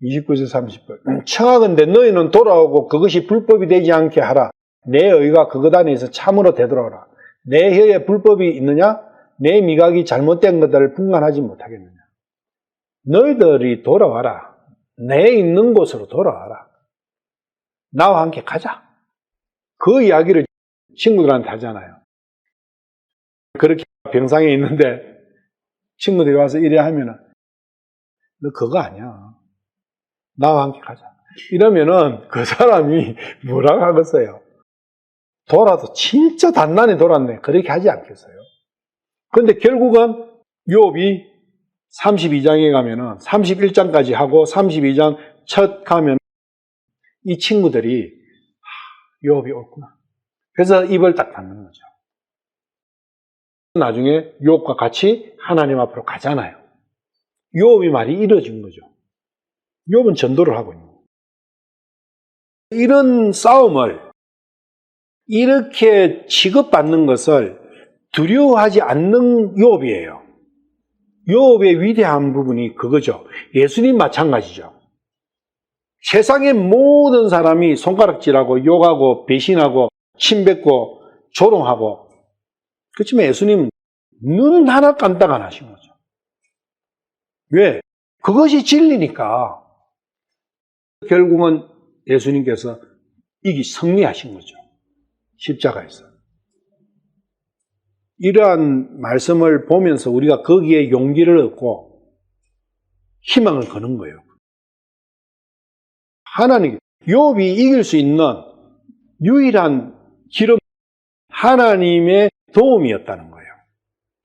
29절 30절. 청하건대 너희는 돌아오고 그것이 불법이 되지 않게 하라. 내 의가 그것 안에서 참으로 되돌아오라. 내 혀에 불법이 있느냐? 내 미각이 잘못된 것들을 분간하지 못하겠느냐? 너희들이 돌아와라. 내 있는 곳으로 돌아와라. 나와 함께 가자. 그 이야기를 친구들한테 하잖아요. 그렇게 병상에 있는데 친구들이 와서 이래 하면은 너 그거 아니야. 나와 함께 가자. 이러면은 그 사람이 뭐라고 하겠어요? 돌아도 진짜 단단히 돌았네. 그렇게 하지 않겠어요? 근데 결국은 욥이 32장에 가면은 31장까지 하고 32장 첫 가면 이 친구들이 욥이 옳구나. 그래서 입을 딱 닫는 거죠. 나중에 욥과 같이 하나님 앞으로 가잖아요. 욥이 말이 이루어진 거죠. 욥은 전도를 하고 있는 거예요. 이런 싸움을 이렇게 취급받는 것을 두려워하지 않는 욥이에요. 욥의 위대한 부분이 그거죠. 예수님 마찬가지죠. 세상의 모든 사람이 손가락질하고 욕하고 배신하고 침뱉고 조롱하고, 그렇지만 예수님은 눈 하나 깜짝 안 하신 거죠. 왜? 그것이 진리니까. 결국은 예수님께서 승리하신 거죠. 십자가에서. 이러한 말씀을 보면서 우리가 거기에 용기를 얻고 희망을 거는 거예요. 하나님, 욥이 이길 수 있는 유일한 길은 하나님의 도움이었다는 거예요.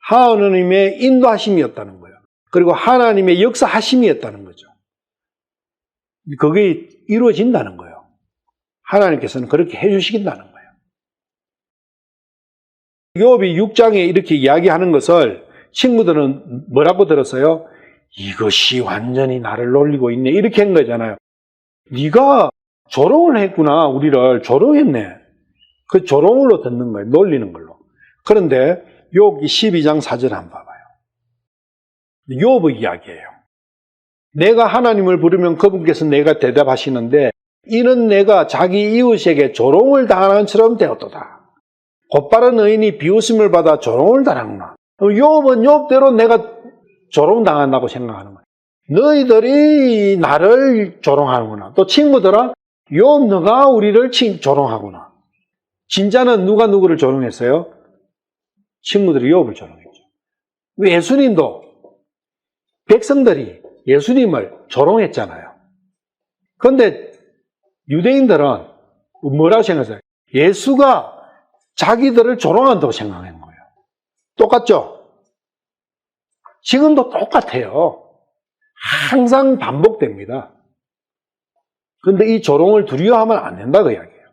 하나님의 인도하심이었다는 거예요. 그리고 하나님의 역사하심이었다는 거죠. 그게 이루어진다는 거예요. 하나님께서는 그렇게 해주시긴다는 거예요. 욥이 6장에 이렇게 이야기하는 것을 친구들은 뭐라고 들었어요? 이것이 완전히 나를 놀리고 있네. 이렇게 한 거잖아요. 네가 조롱을 했구나. 우리를 조롱했네. 그 조롱으로 듣는 거예요. 놀리는 걸로. 그런데 욥기 12장 4절 한번 봐봐요. 욥의 이야기예요. 내가 하나님을 부르면 그분께서 내가 대답하시는데 이는 내가 자기 이웃에게 조롱을 당하는 것처럼 되었도다. 곧바른 의인이 비웃음을 받아 조롱을 당하구나. 욥은 욥대로 내가 조롱당한다고 생각하는 거예요. 너희들이 나를 조롱하는구나. 또 친구들은 욥 너가 우리를 조롱하구나. 진짜는 누가 누구를 조롱했어요? 친구들이 욥을 조롱했죠. 예수님도 백성들이 예수님을 조롱했잖아요. 그런데 유대인들은 뭐라고 생각했어요? 예수가 자기들을 조롱한다고 생각한 거예요. 똑같죠? 지금도 똑같아요. 항상 반복됩니다. 그런데 이 조롱을 두려워하면 안 된다 그 이야기예요.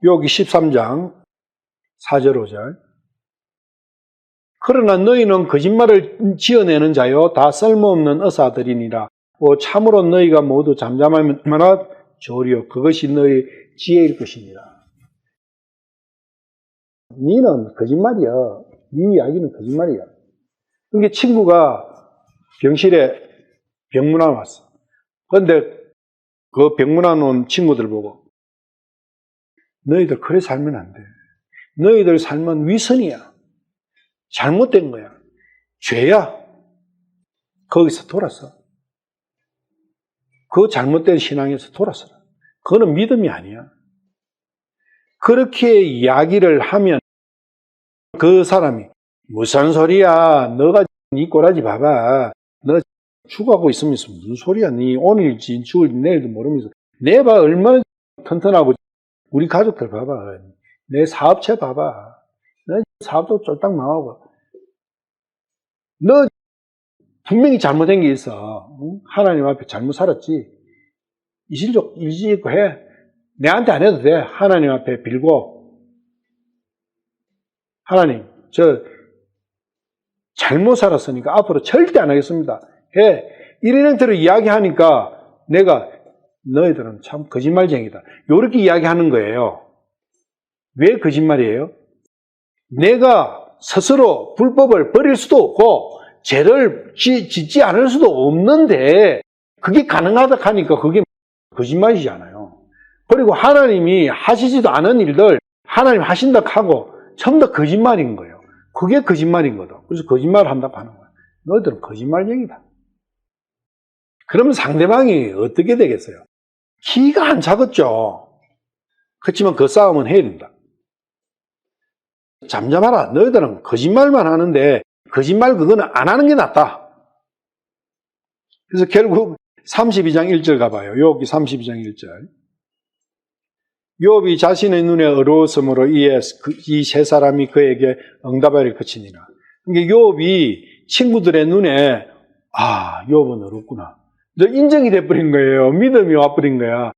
여기 13장 4절 5절. 그러나 너희는 거짓말을 지어내는 자요 다 쓸모없는 의사들이니라. 참으로 너희가 모두 잠잠하면 좋으리요 그것이 너희 지혜일 것이니라. 니는 거짓말이야. 네 이야기는 거짓말이야. 그러니까 친구가 병실에 병문안 왔어. 그런데 그 병문안 온 친구들 보고 너희들 그래 살면 안 돼. 너희들 삶은 위선이야. 잘못된 거야. 죄야. 거기서 돌아서. 그 잘못된 신앙에서 돌아서라. 그거는 믿음이 아니야. 그렇게 이야기를 하면 그 사람이 무슨 소리야. 너가 네 꼬라지 봐봐. 너 죽어가고 있으면 무슨 소리야. 네 오늘일지 죽을지 내일도 모르면서 내가 얼마나 튼튼하고 우리 가족들 봐봐. 내 사업체 봐봐. 너 사업도 쫄딱 망하고 너 분명히 잘못된 게 있어. 하나님 앞에 잘못 살았지. 일지짓고 해. 내한테 안 해도 돼. 하나님 앞에 빌고 하나님 저 잘못 살았으니까 앞으로 절대 안 하겠습니다. 해. 이래저래 이야기하니까 내가 너희들은 참 거짓말쟁이다. 이렇게 이야기하는 거예요. 왜 거짓말이에요? 내가 스스로 불법을 버릴 수도 없고 죄를 짓지 않을 수도 없는데 그게 가능하다 하니까 그게 거짓말이잖아요. 그리고 하나님이 하시지도 않은 일들 하나님 하신다 하고 전부 다 거짓말인 거예요. 그게 거짓말인 거다. 그래서 거짓말을 한다고 하는 거예요. 너희들은 거짓말쟁이다. 그러면 상대방이 어떻게 되겠어요? 기가 안 차겠죠. 그렇지만 그 싸움은 해야 된다. 잠잠하라. 너희들은 거짓말만 하는데 거짓말 그거는 안 하는 게 낫다. 그래서 결국 32장 1절 가봐요. 욥기 32장 1절. 욥이 자신의 눈에 어두웠으므로 이 세 사람이 그에게 응답하리를 그치니라. 그러니까 욥이 친구들의 눈에 욥은 어렵구나. 인정이 돼버린 거예요. 믿음이 와버린 거야.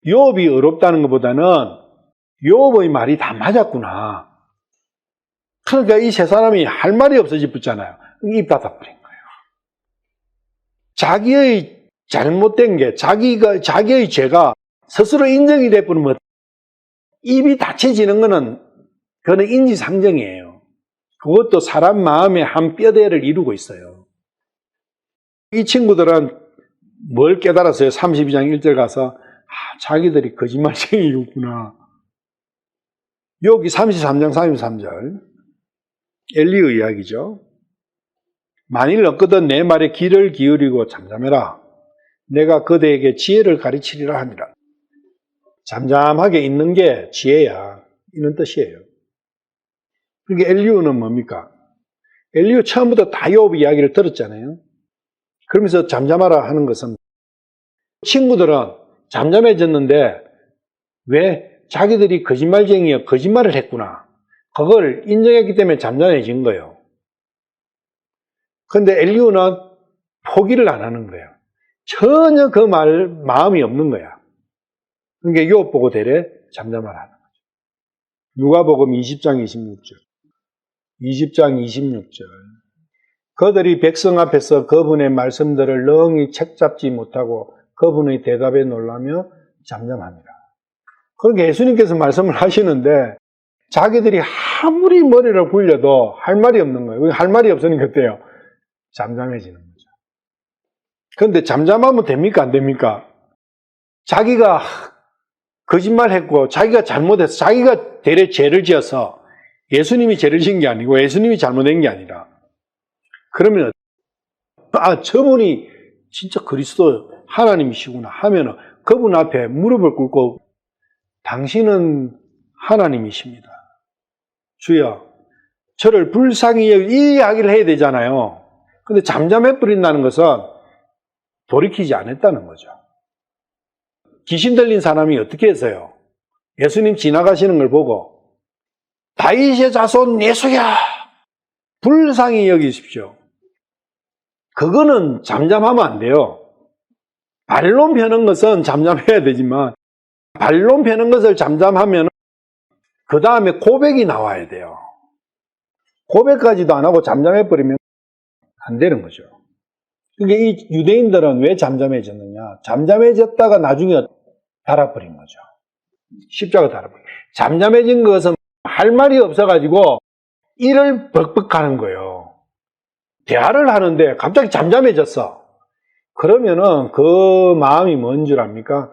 욥이 어렵다는 것보다는 욥의 말이 다 맞았구나. 그러니까 이 세 사람이 할 말이 없어졌잖아요. 입 닫아버린 거예요. 자기의 잘못된 게 자기의 죄가 스스로 인정이 돼버리면 입이 닫혀지는 거는 그거는 인지상정이에요. 그것도 사람 마음의 한 뼈대를 이루고 있어요. 이 친구들은 뭘 깨달았어요? 32장 1절 가서 자기들이 거짓말쟁이였구나. 여기 33장 33절 엘리의 이야기죠. 만일 너거든 내 말에 귀를 기울이고 잠잠해라. 내가 그대에게 지혜를 가르치리라 하니라. 잠잠하게 있는 게 지혜야. 이런 뜻이에요. 그러니까 엘리후는 뭡니까? 엘리후 처음부터 다 욥 이야기를 들었잖아요. 그러면서 잠잠하라 하는 것은 친구들은 잠잠해졌는데 왜 자기들이 거짓말쟁이여 거짓말을 했구나. 그걸 인정했기 때문에 잠잠해진 거예요. 그런데 엘리후는 포기를 안 하는 거예요. 전혀 그 마음이 없는 거야. 그러니까 욥 보고 되레 잠잠하라 하는 거죠. 누가복음 20장 26절. 20장 26절. 그들이 백성 앞에서 그분의 말씀들을 능히 책잡지 못하고 그분의 대답에 놀라며 잠잠합니다. 그러니까 예수님께서 말씀을 하시는데 자기들이 아무리 머리를 굴려도 할 말이 없는 거예요. 할 말이 없으니까 어때요? 잠잠해지는 거죠. 그런데 잠잠하면 됩니까? 안 됩니까? 자기가 거짓말했고 자기가 잘못해서 자기가 대래 죄를 지어서 예수님이 죄를 지은 게 아니고 예수님이 잘못한 게 아니라 그러면 저분이 진짜 그리스도 하나님이시구나 하면은 그분 앞에 무릎을 꿇고 당신은 하나님이십니다. 주여 저를 불쌍히 여기시고 이 이야기를 해야 되잖아요. 근데 잠잠해 버린다는 것은 돌이키지 않았다는 거죠. 귀신 들린 사람이 어떻게 했어요? 예수님 지나가시는 걸 보고 다윗의 자손 예수야 불쌍히 여기십시오. 그거는 잠잠하면 안 돼요. 발론 펴는 것은 잠잠해야 되지만 발론 펴는 것을 잠잠하면 그 다음에 고백이 나와야 돼요. 고백까지도 안 하고 잠잠해버리면 안 되는 거죠. 그러니까 이 유대인들은 왜 잠잠해졌느냐? 잠잠해졌다가 나중에 달아버린 거죠. 십자가 달아버린 거예요. 잠잠해진 것은 할 말이 없어가지고 일을 벅벅하는 거예요. 대화를 하는데 갑자기 잠잠해졌어. 그러면은 그 마음이 뭔 줄 압니까?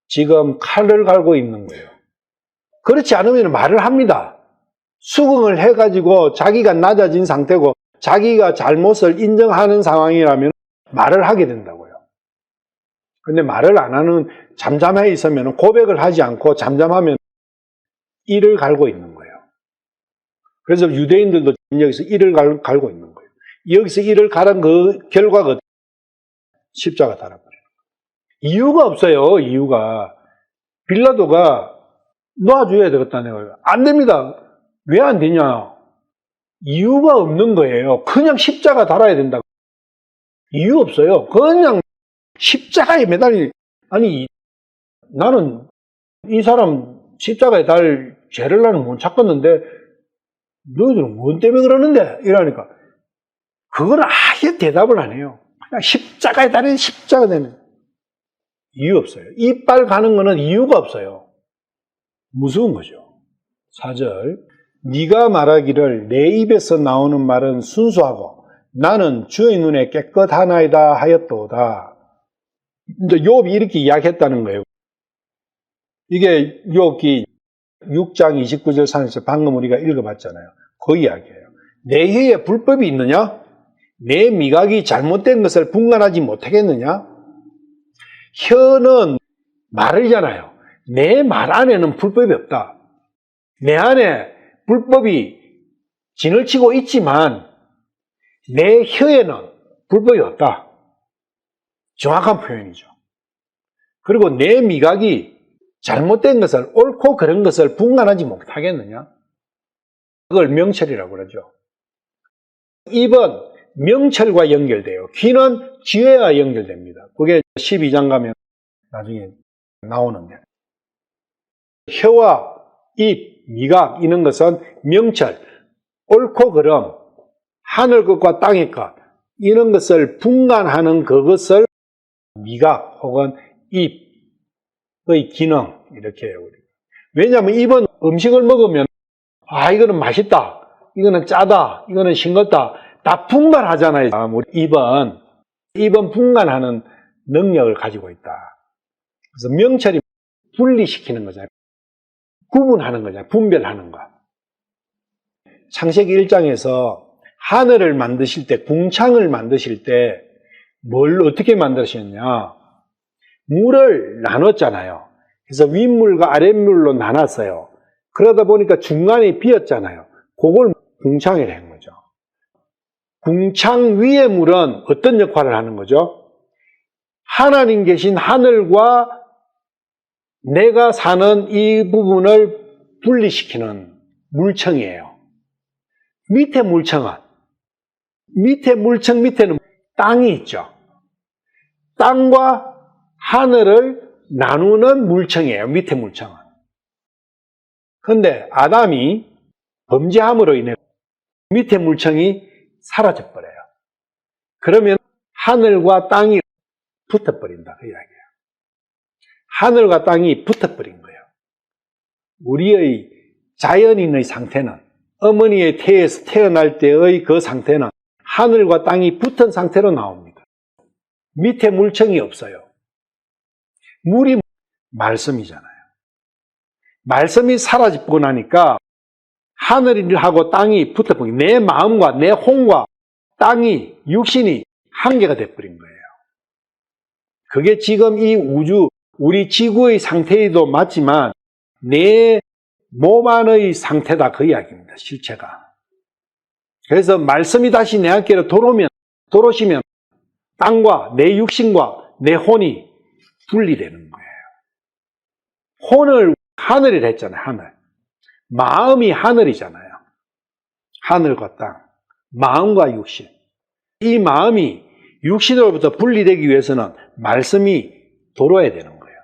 지금 칼을 갈고 있는 거예요. 그렇지 않으면 말을 합니다. 수긍을 해가지고 자기가 낮아진 상태고 자기가 잘못을 인정하는 상황이라면 말을 하게 된다고요. 근데 말을 안 하는 잠잠해 있으면 고백을 하지 않고 잠잠하면 이를 갈고 있는 거예요. 그래서 유대인들도 여기서 이를 갈고 있는 거예요. 여기서 이를 가른 그 결과가 십자가 달아버려요. 이유가 없어요. 이유가 빌라도가 놔줘야 되겠다는 거예요. 안 됩니다. 왜 안 되냐? 이유가 없는 거예요. 그냥 십자가 달아야 된다고. 이유 없어요. 그냥 십자가에 매달리, 아니, 나는 이 사람 십자가에 달 죄를 나는 못 찾겠는데, 너희들은 뭔 때문에 그러는데? 이러니까. 그걸 아예 대답을 안 해요. 그냥 십자가에 달린 십자가 되는. 이유 없어요. 이빨 가는 거는 이유가 없어요. 무서운 거죠. 4절. 네가 말하기를 내 입에서 나오는 말은 순수하고 나는 주의 눈에 깨끗하나이다 하였도다. 이제 욥이 이렇게 이야기했다는 거예요. 이게 욥기 6장 29절 30절 방금 우리가 읽어봤잖아요. 그 이야기예요. 내 혀에 불법이 있느냐? 내 미각이 잘못된 것을 분간하지 못하겠느냐? 혀는 말이잖아요. 내 말 안에는 불법이 없다. 내 안에 불법이 진을 치고 있지만 내 혀에는 불법이 없다. 정확한 표현이죠. 그리고 내 미각이 잘못된 것을 옳고 그런 것을 분간하지 못하겠느냐? 그걸 명철이라고 그러죠. 입은 명철과 연결돼요. 귀는 지혜와 연결됩니다. 그게 12장 가면 나중에 나오는데. 혀와 입, 미각 이런 것은 명철, 옳고 그름, 하늘 것과 땅의 것 이런 것을 분간하는 그것을 미각 혹은 입의 기능 이렇게 해요. 왜냐하면 입은 음식을 먹으면 이거는 맛있다, 이거는 짜다, 이거는 싱겁다 다 분간하잖아요. 우리 입은 분간하는 능력을 가지고 있다. 그래서 명철이 분리시키는 거잖아요. 구분하는 거잖아요. 분별하는 거. 창세기 1장에서 하늘을 만드실 때, 궁창을 만드실 때 뭘 어떻게 만드셨냐? 물을 나눴잖아요. 그래서 윗물과 아랫물로 나눴어요. 그러다 보니까 중간에 비었잖아요. 그걸 궁창이라고 한 거죠. 궁창 위의 물은 어떤 역할을 하는 거죠? 하나님 계신 하늘과 내가 사는 이 부분을 분리시키는 물청이에요. 밑에 물청 밑에는 땅이 있죠. 땅과 하늘을 나누는 물청이에요. 밑에 물청은. 그런데 아담이 범죄함으로 인해 밑에 물청이 사라져 버려요. 그러면 하늘과 땅이 붙어버린다 그 이야기예요. 하늘과 땅이 붙어버린 거예요. 우리의 자연인의 상태는, 어머니의 태에서 태어날 때의 그 상태는 하늘과 땅이 붙은 상태로 나옵니다. 밑에 물청이 없어요. 물이 말씀이잖아요. 말씀이 사라지고 나니까 하늘하고 땅이 붙어버린 거예요. 내 마음과 내 혼과 땅이, 육신이 한계가 돼버린 거예요. 그게 지금 이 우주, 우리 지구의 상태에도 맞지만 내 몸 안의 상태다 그 이야기입니다. 실체가. 그래서 말씀이 다시 내 안께로 들어오시면 땅과 내 육신과 내 혼이 분리되는 거예요. 혼을 하늘이라 했잖아요. 하늘. 마음이 하늘이잖아요. 하늘과 땅. 마음과 육신. 이 마음이 육신으로부터 분리되기 위해서는 말씀이 들어와야 되는 거예요.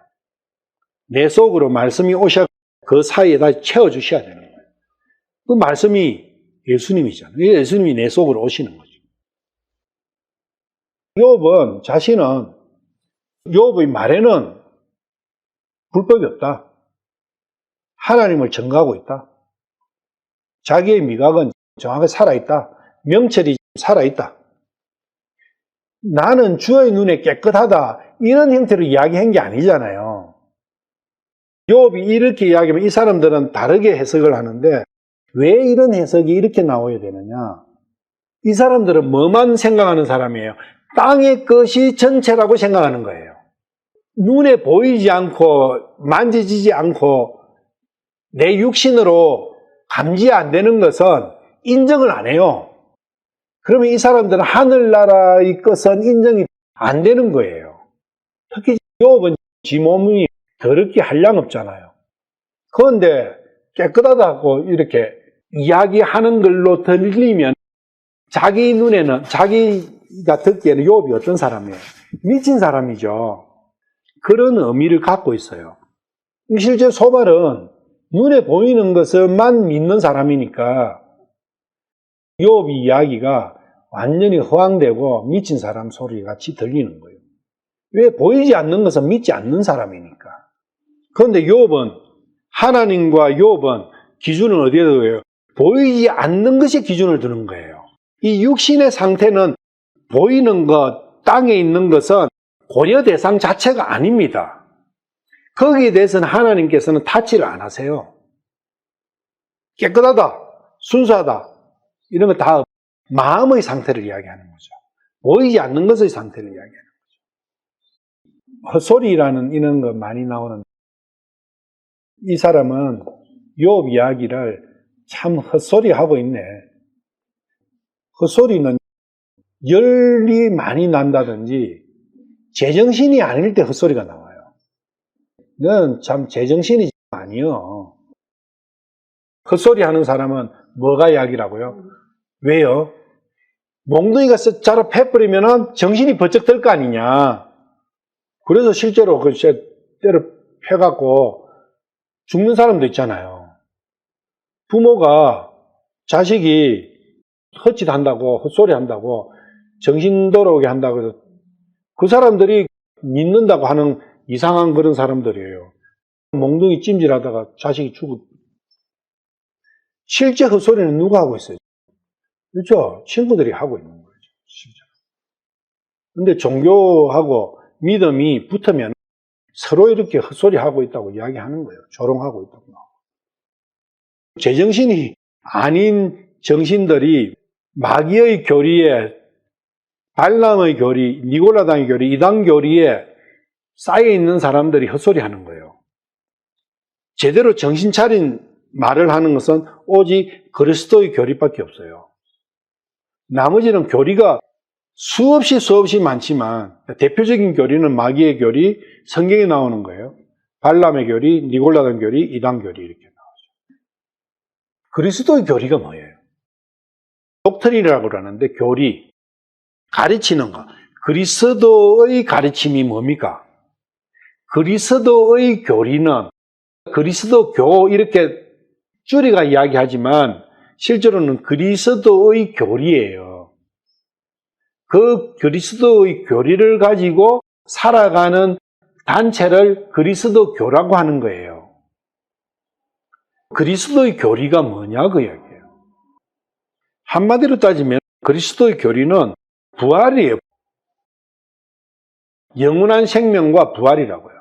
내 속으로 말씀이 오셔 그 사이에다 채워주셔야 되는 거예요. 그 말씀이 예수님이잖아요. 예수님이 내 속으로 오시는 거죠. 욥은 자신은 욥의 말에는 불법이 없다. 하나님을 증거하고 있다. 자기의 미각은 정확하게 살아있다. 명철이 살아있다. 나는 주의 눈에 깨끗하다. 이런 형태로 이야기한 게 아니잖아요. 욥이 이렇게 이야기하면 이 사람들은 다르게 해석을 하는데 왜 이런 해석이 이렇게 나와야 되느냐? 이 사람들은 뭐만 생각하는 사람이에요? 땅의 것이 전체라고 생각하는 거예요. 눈에 보이지 않고 만지지지 않고 내 육신으로 감지 안 되는 것은 인정을 안 해요. 그러면 이 사람들은 하늘나라의 것은 인정이 안 되는 거예요. 특히 욥은 지 몸이 더럽게 한량 없잖아요. 그런데 깨끗하다고 이렇게 이야기하는 걸로 들리면 자기 눈에는, 자기가 듣기에는 욥이 어떤 사람이에요? 미친 사람이죠. 그런 의미를 갖고 있어요. 실제 소발은 눈에 보이는 것을만 믿는 사람이니까 욥 이야기가 완전히 허황되고 미친 사람 소리 같이 들리는 거예요. 왜? 보이지 않는 것은 믿지 않는 사람이니까. 그런데 욥은, 하나님과 욥은 기준은 어디에 둬요? 보이지 않는 것에 기준을 두는 거예요. 이 육신의 상태는 보이는 것, 땅에 있는 것은 고려 대상 자체가 아닙니다. 거기에 대해서는 하나님께서는 타치를 안 하세요. 깨끗하다, 순수하다, 이런 거 다 마음의 상태를 이야기하는 거죠. 보이지 않는 것의 상태를 이야기하는 거죠. 헛소리라는 이런 거 많이 나오는, 이 사람은 욥 이야기를 참 헛소리 하고 있네. 헛소리는 열이 많이 난다든지 제정신이 아닐 때 헛소리가 나와요. 넌 참 제정신이 아니요. 헛소리 하는 사람은 뭐가 약이라고요? 왜요? 몽둥이가 자로 패버리면 정신이 번쩍 들 거 아니냐. 그래서 실제로 그 때려 패갖고 죽는 사람도 있잖아요. 부모가 자식이 헛짓한다고, 헛소리 한다고, 정신 돌아오게 한다고 해서 그 사람들이 믿는다고 하는 이상한 그런 사람들이에요. 몽둥이 찜질하다가 자식이 죽고. 실제 헛소리는 누가 하고 있어요? 그렇죠? 친구들이 하고 있는 거죠. 실제로. 근데 종교하고 믿음이 붙으면 서로 이렇게 헛소리 하고 있다고 이야기하는 거예요. 조롱하고 있다고. 제정신이 아닌 정신들이 마귀의 교리에, 발람의 교리, 니골라당의 교리, 이단 교리에 쌓여 있는 사람들이 헛소리 하는 거예요. 제대로 정신 차린 말을 하는 것은 오직 그리스도의 교리밖에 없어요. 나머지는 교리가 수없이 많지만 대표적인 교리는 마귀의 교리, 성경에 나오는 거예요. 발람의 교리, 니골라당 교리, 이단 교리 이렇게 나오죠. 그리스도의 교리가 뭐예요? 독트린이라고 그러는데 교리, 가르치는 거. 그리스도의 가르침이 뭡니까? 그리스도의 교리는 그리스도교 이렇게 줄이가 이야기하지만 실제로는 그리스도의 교리예요. 그 그리스도의 교리를 가지고 살아가는 단체를 그리스도교라고 하는 거예요. 그리스도의 교리가 뭐냐 그 이야기예요. 한마디로 따지면 그리스도의 교리는 부활이에요. 영원한 생명과 부활이라고요.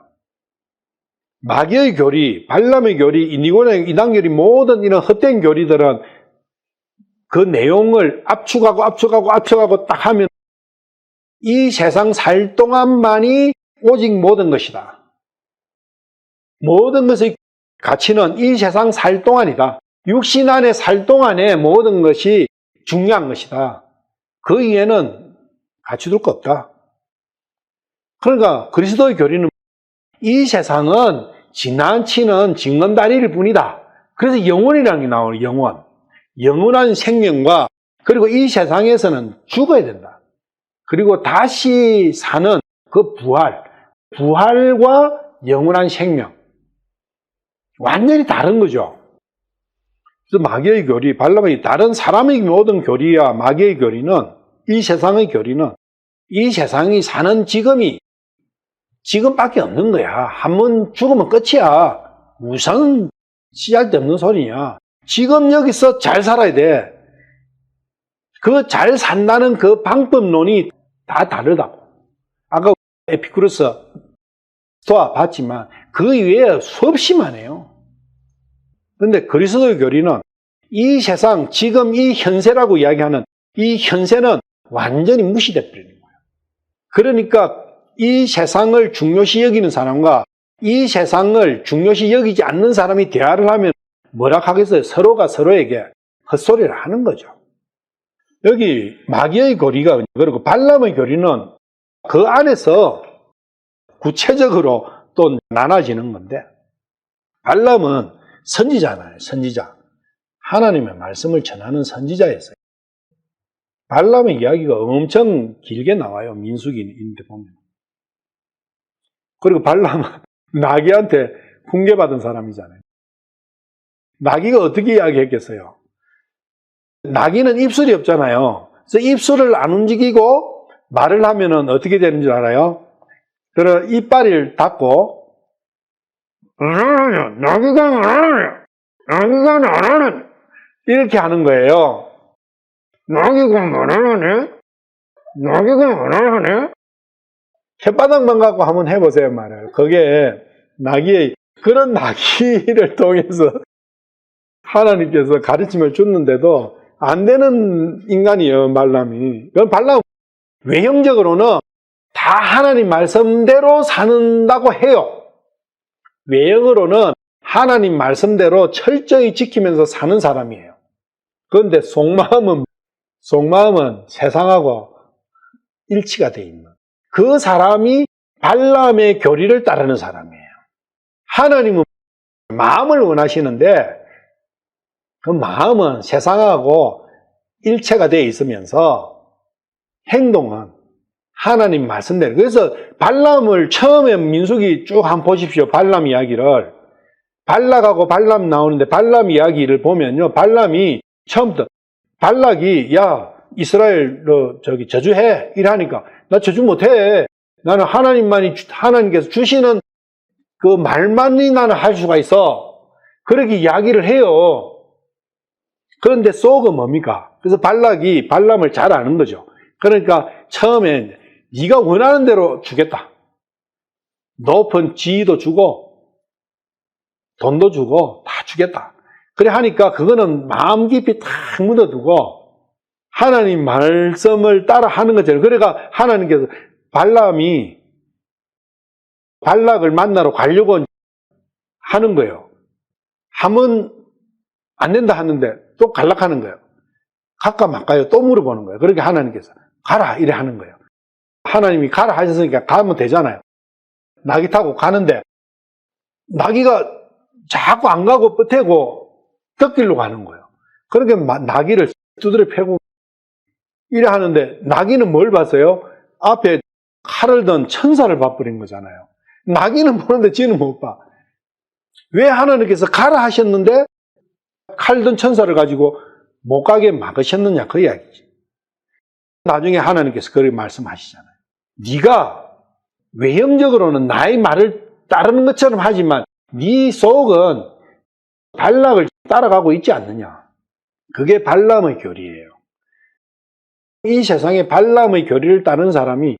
마귀의 교리, 발람의 교리, 니골라당 이단 교리 모든 이런 헛된 교리들은 그 내용을 압축하고 딱 하면 이 세상 살 동안만이 오직 모든 것이다. 모든 것의 가치는 이 세상 살 동안이다. 육신 안에 살 동안에 모든 것이 중요한 것이다. 그 이외에는 가치 둘 거 없다. 그러니까 그리스도의 교리는 이 세상은 지나치는 징검다리일 뿐이다. 그래서 영원이라는 게 나오는 영원. 영원한 생명과 그리고 이 세상에서는 죽어야 된다. 그리고 다시 사는 그 부활. 부활과 영원한 생명. 완전히 다른 거죠. 그래서 마귀의 교리, 발람의 다른 사람의 모든 교리와 마귀의 교리는 이 세상의 교리는 이 세상이 사는 지금밖에 없는 거야. 한 번 죽으면 끝이야. 무슨 씨알데없는 소리냐. 지금 여기서 잘 살아야 돼. 그 잘 산다는 그 방법론이 다 다르다고. 아까 에피쿠로스 스토아 봤지만 그 이외에 수없이 많아요. 그런데 그리스도의 교리는 이 세상, 지금 이 현세라고 이야기하는 이 현세는 완전히 무시돼 버리는 거예요. 그러니까 이 세상을 중요시 여기는 사람과 이 세상을 중요시 여기지 않는 사람이 대화를 하면 뭐라 하겠어요? 서로가 서로에게 헛소리를 하는 거죠. 여기 마귀의 교리가 그리고 발람의 교리는 그 안에서 구체적으로 또 나눠지는 건데 발람은 선지자잖아요. 선지자. 하나님의 말씀을 전하는 선지자였어요. 발람의 이야기가 엄청 길게 나와요. 민수기인데 보면. 그리고 발람은 나귀한테 훈계받은 사람이잖아요. 나귀가 어떻게 이야기했겠어요? 나귀는 입술이 없잖아요. 그래서 입술을 안 움직이고 말을 하면은 어떻게 되는 줄 알아요? 그래서 이빨을 닫고 나귀가 나는 이렇게 하는 거예요. 나귀가 말을 하네? 나귀가 말을 하네? 혓바닥만 갖고 한번 해보세요, 말을. 그게 나귀의, 그런 나귀를 통해서 하나님께서 가르침을 줬는데도 안 되는 인간이에요, 발람이. 그럼 발람, 외형적으로는 다 하나님 말씀대로 산다고 해요. 외형으로는 하나님 말씀대로 철저히 지키면서 사는 사람이에요. 그런데 속마음은 세상하고 일치가 돼 있는 그 사람이 발람의 교리를 따르는 사람이에요. 하나님은 마음을 원하시는데 그 마음은 세상하고 일체가 되어 있으면서 행동은 하나님 말씀대로. 그래서 발람을 처음에 민수기 쭉 한번 보십시오. 발람 이야기를. 발락하고 발람 나오는데 발람 이야기를 보면요. 발람이 처음부터 발락이 야 이스라엘 너 저기 저주해 이러니까 나 저주 못해. 나는 하나님께서 주시는 그 말만이 나는 할 수가 있어. 그렇게 이야기를 해요. 그런데 속은 뭡니까? 그래서 발락이 발람을 잘 아는 거죠. 그러니까 처음에 네가 원하는 대로 주겠다. 높은 지위도 주고 돈도 주고 다 주겠다. 그래 하니까 그거는 마음 깊이 탁 묻어두고 하나님 말씀을 따라 하는 것처럼. 그러니까 하나님께서 발람이 발락을 만나러 가려고 하는 거예요. 하면 안 된다 하는데 또 갈락하는 거예요. 갈까 말까요? 또 물어보는 거예요. 그렇게 하나님께서 가라 이래 하는 거예요. 하나님이 가라 하셨으니까 가면 되잖아요. 나귀 타고 가는데 나귀가 자꾸 안 가고 뻗태고 덕길로 가는 거예요. 그러니까 나귀를 두드려 패고 이래 하는데 나귀는 뭘 봤어요? 앞에 칼을 든 천사를 봐버린 거잖아요. 나귀는 보는데 지는 못 봐. 왜 하나님께서 가라 하셨는데 칼 든 천사를 가지고 못 가게 막으셨느냐 그 이야기지. 나중에 하나님께서 그렇게 말씀하시잖아요. 네가 외형적으로는 나의 말을 따르는 것처럼 하지만 네 속은 발락을 따라가고 있지 않느냐. 그게 발람의 교리예요. 이 세상에 발람의 교리를 따르는 사람이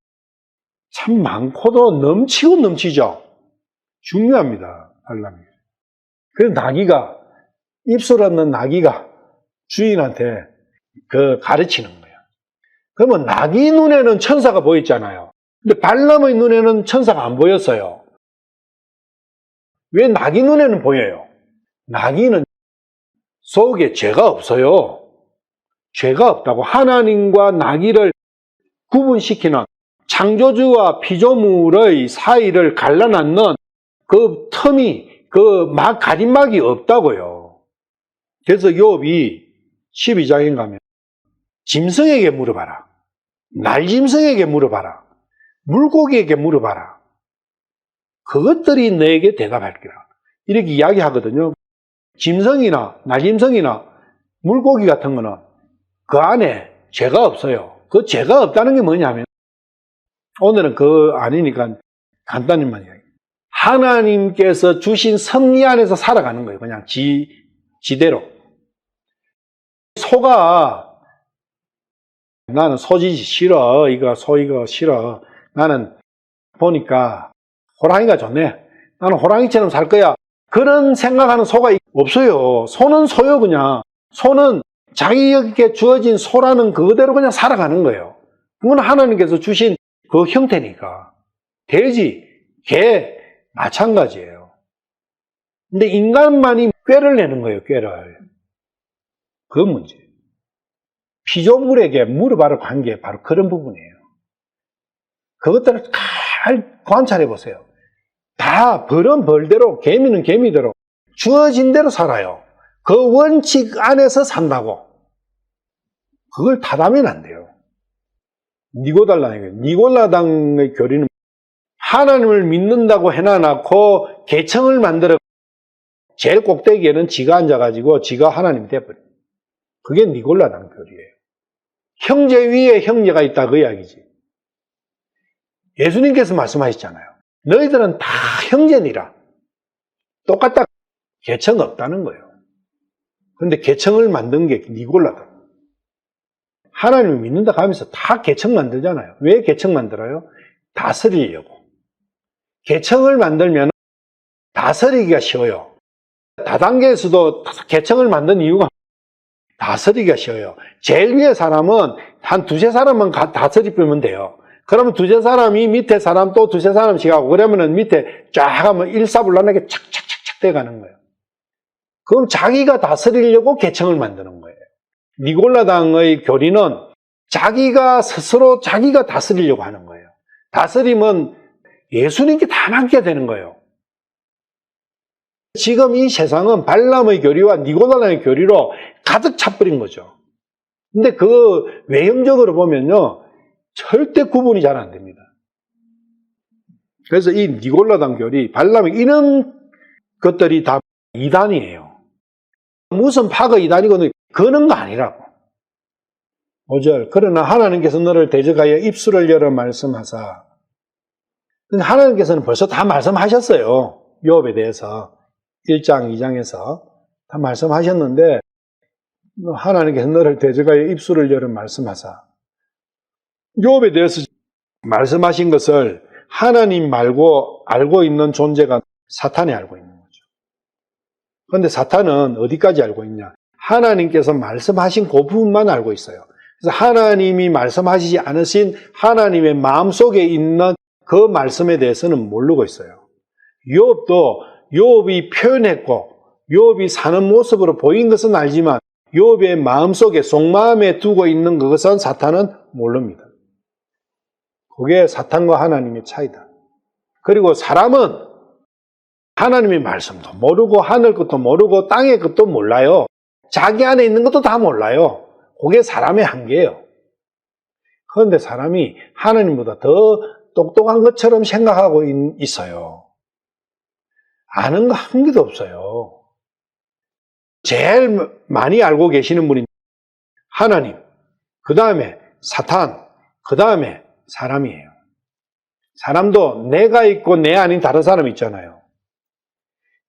참 많고도 넘치고 넘치죠. 중요합니다. 발람이. 그래서 나귀가 입술 없는 나귀가 주인한테 그 가르치는 거예요. 그러면 나귀 눈에는 천사가 보였잖아요. 근데 발람의 눈에는 천사가 안 보였어요. 왜 나귀 눈에는 보여요? 나귀는 속에 죄가 없어요. 죄가 없다고. 하나님과 나귀를 구분시키는 창조주와 피조물의 사이를 갈라놨는 그 틈이, 그 가림막이 없다고요. 그래서 욥이 12장에 가면 짐승에게 물어봐라. 날짐승에게 물어봐라. 물고기에게 물어봐라. 그것들이 너에게 대답할게라. 이렇게 이야기하거든요. 짐승이나 날짐승이나 물고기 같은 거는 그 안에 죄가 없어요. 그 죄가 없다는 게 뭐냐면 오늘은 그 아니니까 간단히만 이야기해요. 하나님께서 주신 섭리 안에서 살아가는 거예요. 그냥 지대로. 소가 나는 소짓이 싫어. 이거 싫어. 나는 보니까 호랑이가 좋네. 나는 호랑이처럼 살 거야. 그런 생각하는 소가 없어요. 소는 소요, 그냥. 소는 자기에게 주어진 소라는 그대로 그냥 살아가는 거예요. 그건 하나님께서 주신 그 형태니까. 돼지, 개, 마찬가지예요. 근데 인간만이 꾀를 내는 거예요, 꾀를. 그 문제. 피조물에게 물어봐라고 한 게 바로 그런 부분이에요. 그것들을 잘 관찰해 보세요. 다 벌은 벌대로, 개미는 개미대로 주어진 대로 살아요. 그 원칙 안에서 산다고. 그걸 타다면 안 돼요. 니골라당의 교리는 하나님을 믿는다고 해놔놓고 계층을 만들어 제일 꼭대기에는 지가 앉아가지고 지가 하나님 돼버려요. 그게 니골라당 교리예요. 형제 위에 형제가 있다 그 이야기지. 예수님께서 말씀하셨잖아요. 너희들은 다 형제니라. 똑같다. 계층 없다는 거예요. 근데 계층을 만든 게 니골라다. 하나님을 믿는다 하면서 다 계층 만들잖아요. 왜 계층 만들어요? 다스리려고. 계층을 만들면 다스리기가 쉬워요. 다단계에서도 계층을 만든 이유가 다스리기가 쉬워요. 제일 위에 사람은 한 두세 사람만 다스리면 돼요. 그러면 두세 사람이 밑에 사람 또 두세 사람씩 하고 그러면은 밑에 쫙 하면 일사불란하게 착착착착 돼가는 거예요. 그럼 자기가 다스리려고 계층을 만드는 거예요. 니골라당의 교리는 자기가 스스로 자기가 다스리려고 하는 거예요. 다스리면 예수님께 다 맡겨야 되는 거예요. 지금 이 세상은 발람의 교리와 니골라당의 교리로 가득 차버린 거죠. 근데 그 외형적으로 보면요, 절대 구분이 잘 안 됩니다. 그래서 이 니골라당 교리, 발람의 이런 것들이 다 이단이에요. 무슨 파가 이단이거든 그런 거 아니라고. 5절 그러나 하나님께서 너를 대적하여 입술을 열어 말씀하사. 하나님께서는 벌써 다 말씀하셨어요. 욥에 대해서 1장 2장에서 다 말씀하셨는데 하나님께서 너를 대적하여 입술을 열어 말씀하사. 욥에 대해서 말씀하신 것을 하나님 말고 알고 있는 존재가 사탄이 알고 있는 거죠. 그런데 사탄은 어디까지 알고 있냐? 하나님께서 말씀하신 그 부분만 알고 있어요. 그래서 하나님이 말씀하시지 않으신 하나님의 마음속에 있는 그 말씀에 대해서는 모르고 있어요. 욥이 표현했고 욥이 사는 모습으로 보인 것은 알지만 욥의 마음속에 속마음에 두고 있는 그것은 사탄은 모릅니다. 그게 사탄과 하나님의 차이다. 그리고 사람은 하나님의 말씀도 모르고 하늘 것도 모르고 땅의 것도 몰라요. 자기 안에 있는 것도 다 몰라요. 그게 사람의 한계예요. 그런데 사람이 하나님보다 더 똑똑한 것처럼 생각하고 있어요. 아는 거 한 개도 없어요. 제일 많이 알고 계시는 분이 하나님, 그 다음에 사탄, 그 다음에 사람이에요. 사람도 내가 있고 내 아닌 다른 사람이 있잖아요.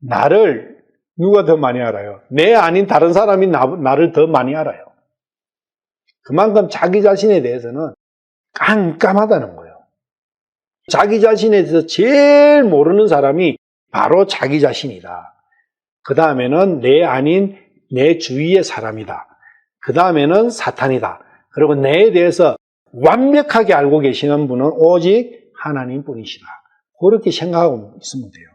나를 누가 더 많이 알아요? 내 아닌 다른 사람이 나를 더 많이 알아요. 그만큼 자기 자신에 대해서는 깜깜하다는 거예요. 자기 자신에 대해서 제일 모르는 사람이 바로 자기 자신이다. 그 다음에는 내 아닌 내 주위의 사람이다. 그 다음에는 사탄이다. 그리고 내에 대해서 완벽하게 알고 계시는 분은 오직 하나님 뿐이시다. 그렇게 생각하고 있으면 돼요.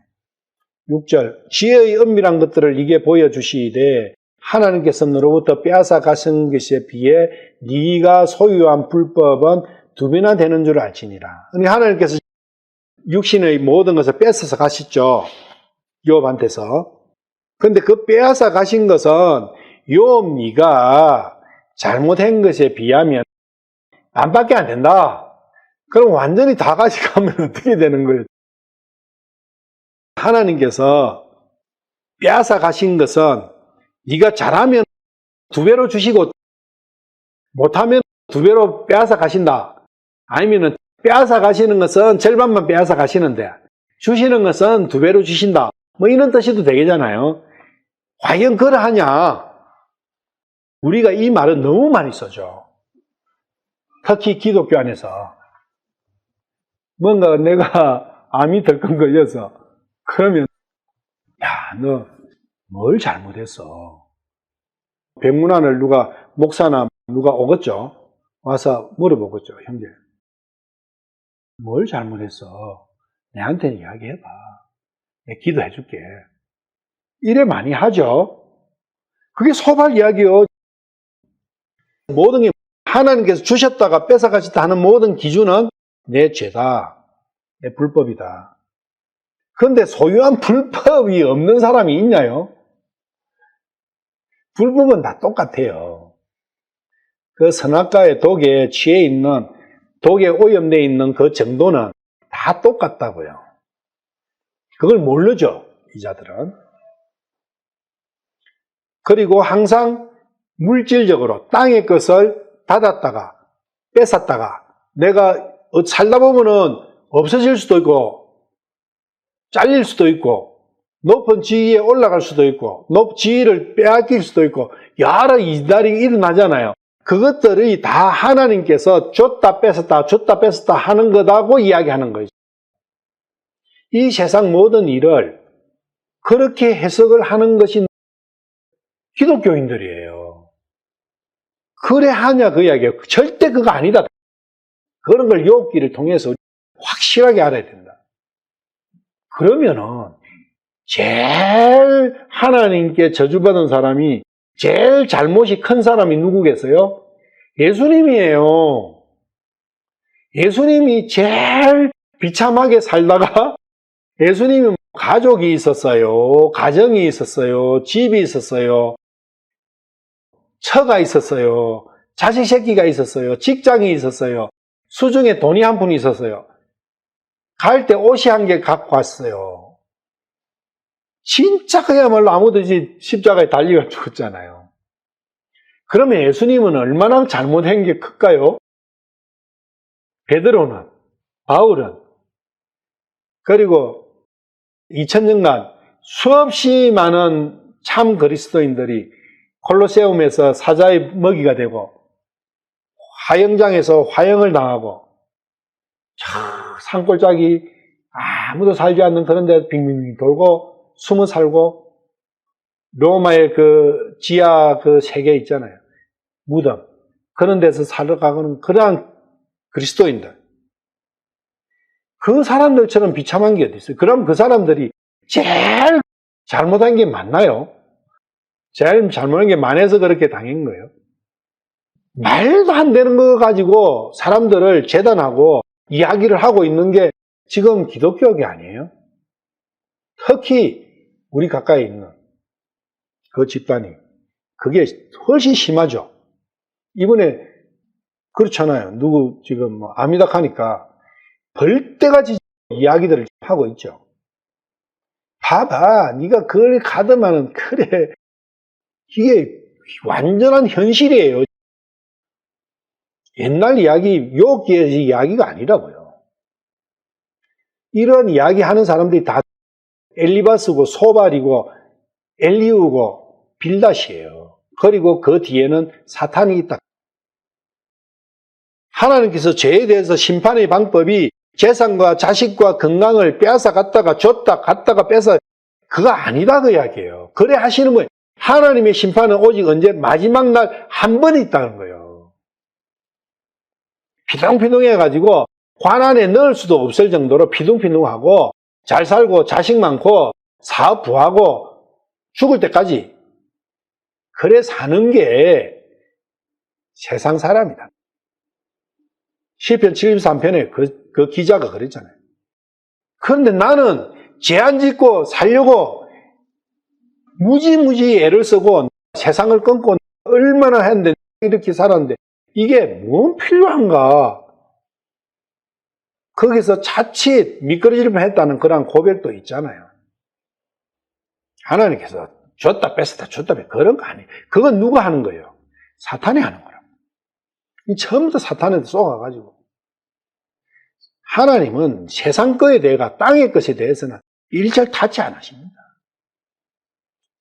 6절 지혜의 은밀한 것들을 네게 보여주시되 하나님께서 너로부터 빼앗아 가신 것에 비해 네가 소유한 불법은 2배나 되는 줄 알지니라. 하나님께서 육신의 모든 것을 뺏어서 가셨죠. 욥한테서. 그런데 그 빼앗아 가신 것은 욥 네가 잘못한 것에 비하면 반밖에 안 된다. 그럼 완전히 다 가져가면 어떻게 되는 거예요? 하나님께서 빼앗아 가신 것은 네가 잘하면 2배로 주시고 못하면 2배로 빼앗아 가신다. 아니면 빼앗아 가시는 것은 절반만 빼앗아 가시는데 주시는 것은 2배로 주신다. 뭐 이런 뜻이도 되겠잖아요. 과연 그러하냐? 우리가 이 말은 너무 많이 써죠. 특히 기독교 안에서. 뭔가 내가 암이 덜컹 걸려서 그러면 야, 너 뭘 잘못했어? 병문안을 누가 목사나 누가 오겠죠? 와서 물어보겠죠. 형제, 뭘 잘못했어? 내한테 이야기해봐. 내가 기도해 줄게. 이래 많이 하죠. 그게 소발 이야기요. 모든 게 하나님께서 주셨다가 뺏어가셨다 하는 모든 기준은 내 죄다. 내 불법이다. 그런데 소유한 불법이 없는 사람이 있나요? 불법은 다 똑같아요. 그 선악과의 독에 취해 있는, 독에 오염되어 있는 그 정도는 다 똑같다고요. 그걸 모르죠, 이자들은. 그리고 항상 물질적으로 땅의 것을 받았다가 뺏었다가 내가 살다 보면은 없어질 수도 있고 잘릴 수도 있고 높은 지위에 올라갈 수도 있고, 지위를 빼앗길 수도 있고, 여러 이달이 일어나잖아요. 그것들이 다 하나님께서 줬다 뺐었다 하는 거다고 이야기하는 거죠. 이 세상 모든 일을 그렇게 해석을 하는 것이 기독교인들이에요. 그래 하냐 그 이야기예요. 절대 그거 아니다. 그런 걸 욥기를 통해서 확실하게 알아야 된다. 그러면은 제일 하나님께 저주받은 사람이, 제일 잘못이 큰 사람이 누구겠어요? 예수님이에요. 예수님이 제일 비참하게 살다가, 예수님이 가족이 있었어요. 가정이 있었어요. 집이 있었어요. 처가 있었어요. 자식 새끼가 있었어요. 직장이 있었어요. 수중에 돈이 한 푼 있었어요. 갈 때 옷이 한 개 갖고 왔어요. 진짜 그야말로 아무든지 십자가에 달려 죽었잖아요. 그러면 예수님은 얼마나 잘못한 게 클까요? 베드로는, 바울은, 그리고 2000년간 수없이 많은 참 그리스도인들이 콜로세움에서 사자의 먹이가 되고, 화영장에서 화형을 당하고, 산골짜기 아무도 살지 않는 그런 데 빙빙 돌고 숨어 살고, 로마의 그 지하 그 세계 있잖아요. 무덤. 그런 데서 살아가고는 그러한 그리스도인들. 그 사람들처럼 비참한 게 어디 있어요? 그럼 그 사람들이 제일 잘못한 게 맞나요? 제일 잘못한 게 많아서 그렇게 당한 거예요. 말도 안 되는 거 가지고 사람들을 재단하고 이야기를 하고 있는 게 지금 기독교가 아니에요. 특히 우리 가까이 있는 그 집단이 그게 훨씬 심하죠. 이번에 그렇잖아요. 누구 지금 뭐 아미닥 하니까 벌떼같이 이야기들을 하고 있죠. 봐봐, 네가 그걸 가더만은 그래. 이게 완전한 현실이에요. 옛날 이야기, 욥기의 이야기가 아니라고요. 이런 이야기 하는 사람들이 다 엘리바스고 소발이고 엘리우고 빌닷이에요. 그리고 그 뒤에는 사탄이 있다. 하나님께서 죄에 대해서 심판의 방법이 재산과 자식과 건강을 빼앗아 갔다가 줬다 갔다가 뺏어, 그거 아니다 그 이야기예요. 그래 하시는 거예요. 하나님의 심판은 오직 언제? 마지막 날 한 번 있다는 거예요. 피동피동해가지고 관 안에 넣을 수도 없을 정도로 피동피동하고 잘 살고 자식 많고 사업 부하고 죽을 때까지 그래 사는 게 세상 사람이다. 시편 73편에 그 기자가 그랬잖아요. 그런데 나는 죄 안 짓고 살려고 무지무지 애를 쓰고 세상을 끊고 얼마나 했는데 이렇게 살았는데 이게 뭔 필요한가? 거기서 자칫 미끄러지려면 했다는 그런 고백도 있잖아요. 하나님께서 줬다 뺐다 그런 거 아니에요. 그건 누가 하는 거예요? 사탄이 하는 거라고. 처음부터 사탄한테 쏘아가지고. 하나님은 세상 것에 대해가 땅의 것에 대해서는 일절 타치 안 하십니다.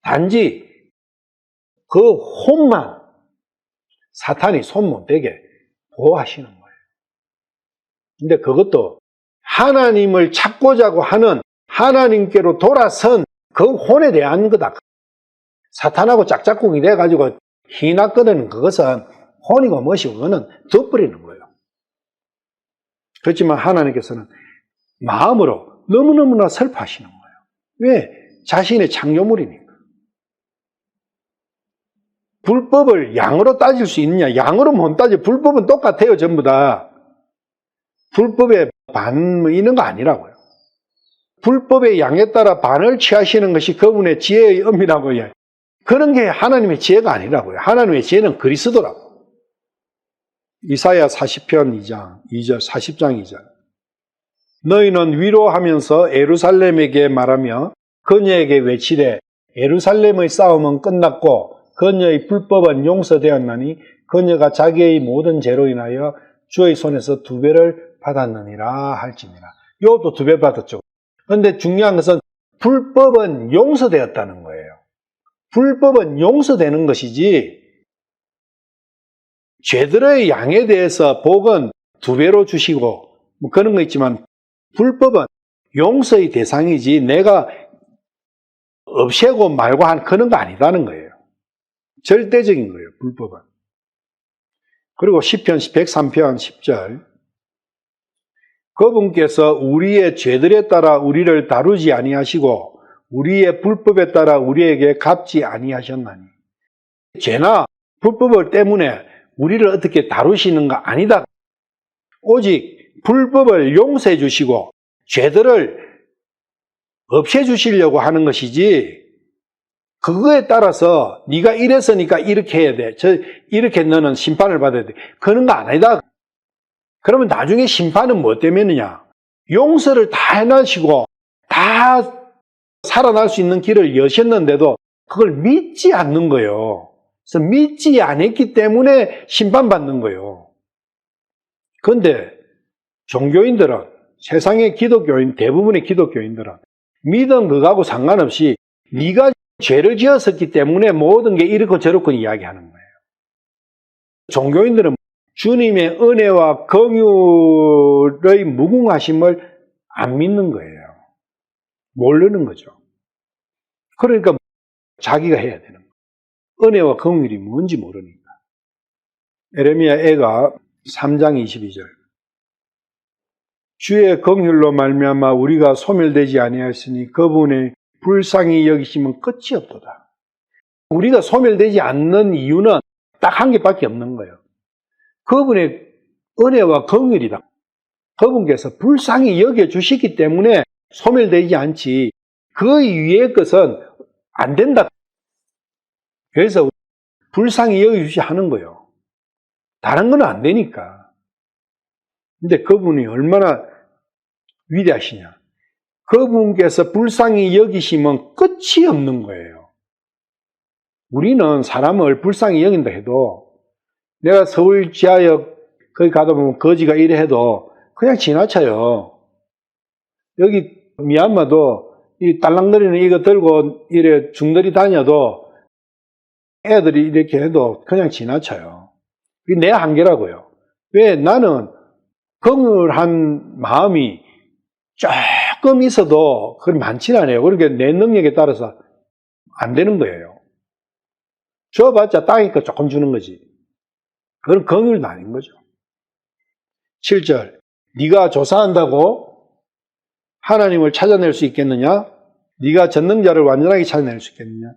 단지 그 혼만 사탄이 손 못 대게 보호하시는 거예요. 근데 그것도 하나님을 찾고자 하는 하나님께로 돌아선 그 혼에 대한 거다. 사탄하고 짝짝꿍이 돼가지고 희낙거리는 그것은 혼이고 멋이고 그거는 덮어버리는 거예요. 그렇지만 하나님께서는 마음으로 너무너무나 슬퍼하시는 거예요. 왜? 자신의 창조물이니까. 불법을 양으로 따질 수 있느냐? 양으로 못 따져. 불법은 똑같아요, 전부 다. 불법의 반 있는 거 아니라고요. 불법의 양에 따라 반을 취하시는 것이 그분의 지혜의 의미라고요. 그런 게 하나님의 지혜가 아니라고요. 하나님의 지혜는 그리스도라고. 이사야 40편 2장 2절 40장 2절 너희는 위로하면서 예루살렘에게 말하며 그녀에게 외치되 예루살렘의 싸움은 끝났고 그녀의 불법은 용서되었나니 그녀가 자기의 모든 죄로 인하여 주의 손에서 2배를 받았느니라 할지니라. 욥도 2배 받았죠. 그런데 중요한 것은 불법은 용서되었다는 거예요. 불법은 용서되는 것이지 죄들의 양에 대해서 복은 2배로 주시고 뭐 그런 거 있지만 불법은 용서의 대상이지 내가 없애고 말고 한 그런 거 아니다는 거예요. 절대적인 거예요, 불법은. 그리고 시편 103편 10절 그분께서 우리의 죄들에 따라 우리를 다루지 아니하시고 우리의 불법에 따라 우리에게 갚지 아니하셨나니. 죄나 불법 때문에 우리를 어떻게 다루시는 거 아니다. 오직 불법을 용서해 주시고 죄들을 없애 주시려고 하는 것이지 그거에 따라서 네가 이랬으니까 이렇게 해야 돼. 이렇게 너는 심판을 받아야 돼. 그런 거 아니다. 그러면 나중에 심판은 뭐 때문이냐? 용서를 다 해놔시고 다 살아날 수 있는 길을 여셨는데도 그걸 믿지 않는 거예요. 그래서 믿지 않았기 때문에 심판받는 거예요. 그런데 종교인들은 세상의 기독교인 대부분의 기독교인들은 믿은 그거하고 상관없이 네가 죄를 지었었기 때문에 모든 게 이렇고 저렇고 이야기하는 거예요. 종교인들은 주님의 은혜와 긍휼의 무궁하심을 안 믿는 거예요. 모르는 거죠. 그러니까 자기가 해야 되는 거예요. 은혜와 긍휼이 뭔지 모르니까. 에레미야 애가 3장 22절 주의 긍휼로 말미암아 우리가 소멸되지 아니하였으니 그분의 불쌍히 여기시면 끝이 없도다. 우리가 소멸되지 않는 이유는 딱 한 개밖에 없는 거예요. 그분의 은혜와 긍휼이다. 그분께서 불쌍히 여겨주시기 때문에 소멸되지 않지 그 위의 것은 안 된다. 그래서 불쌍히 여겨주시 하는 거예요. 다른 건 안 되니까. 근데 그분이 얼마나 위대하시냐. 그분께서 불쌍히 여기시면 끝이 없는 거예요. 우리는 사람을 불쌍히 여긴다 해도 내가 서울 지하역 거기 가다 보면 거지가 이래 해도 그냥 지나쳐요. 여기 미얀마도 이 딸랑거리는 이거 들고 이래 중들이 다녀도 애들이 이렇게 해도 그냥 지나쳐요. 그게 내 한계라고요. 왜? 나는 긍휼한 마음이 조금 있어도 그건 많지는 않아요. 그러니까 내 능력에 따라서 안 되는 거예요. 줘봤자 땅이니까 조금 주는 거지. 그건 긍휼도 아닌 거죠. 7절 네가 조사한다고 하나님을 찾아낼 수 있겠느냐? 네가 전능자를 완전하게 찾아낼 수 있겠느냐?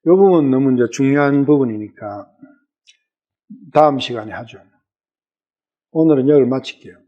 이 부분은 너무 이제 중요한 부분이니까 다음 시간에 하죠. 오늘은 여기를 마칠게요.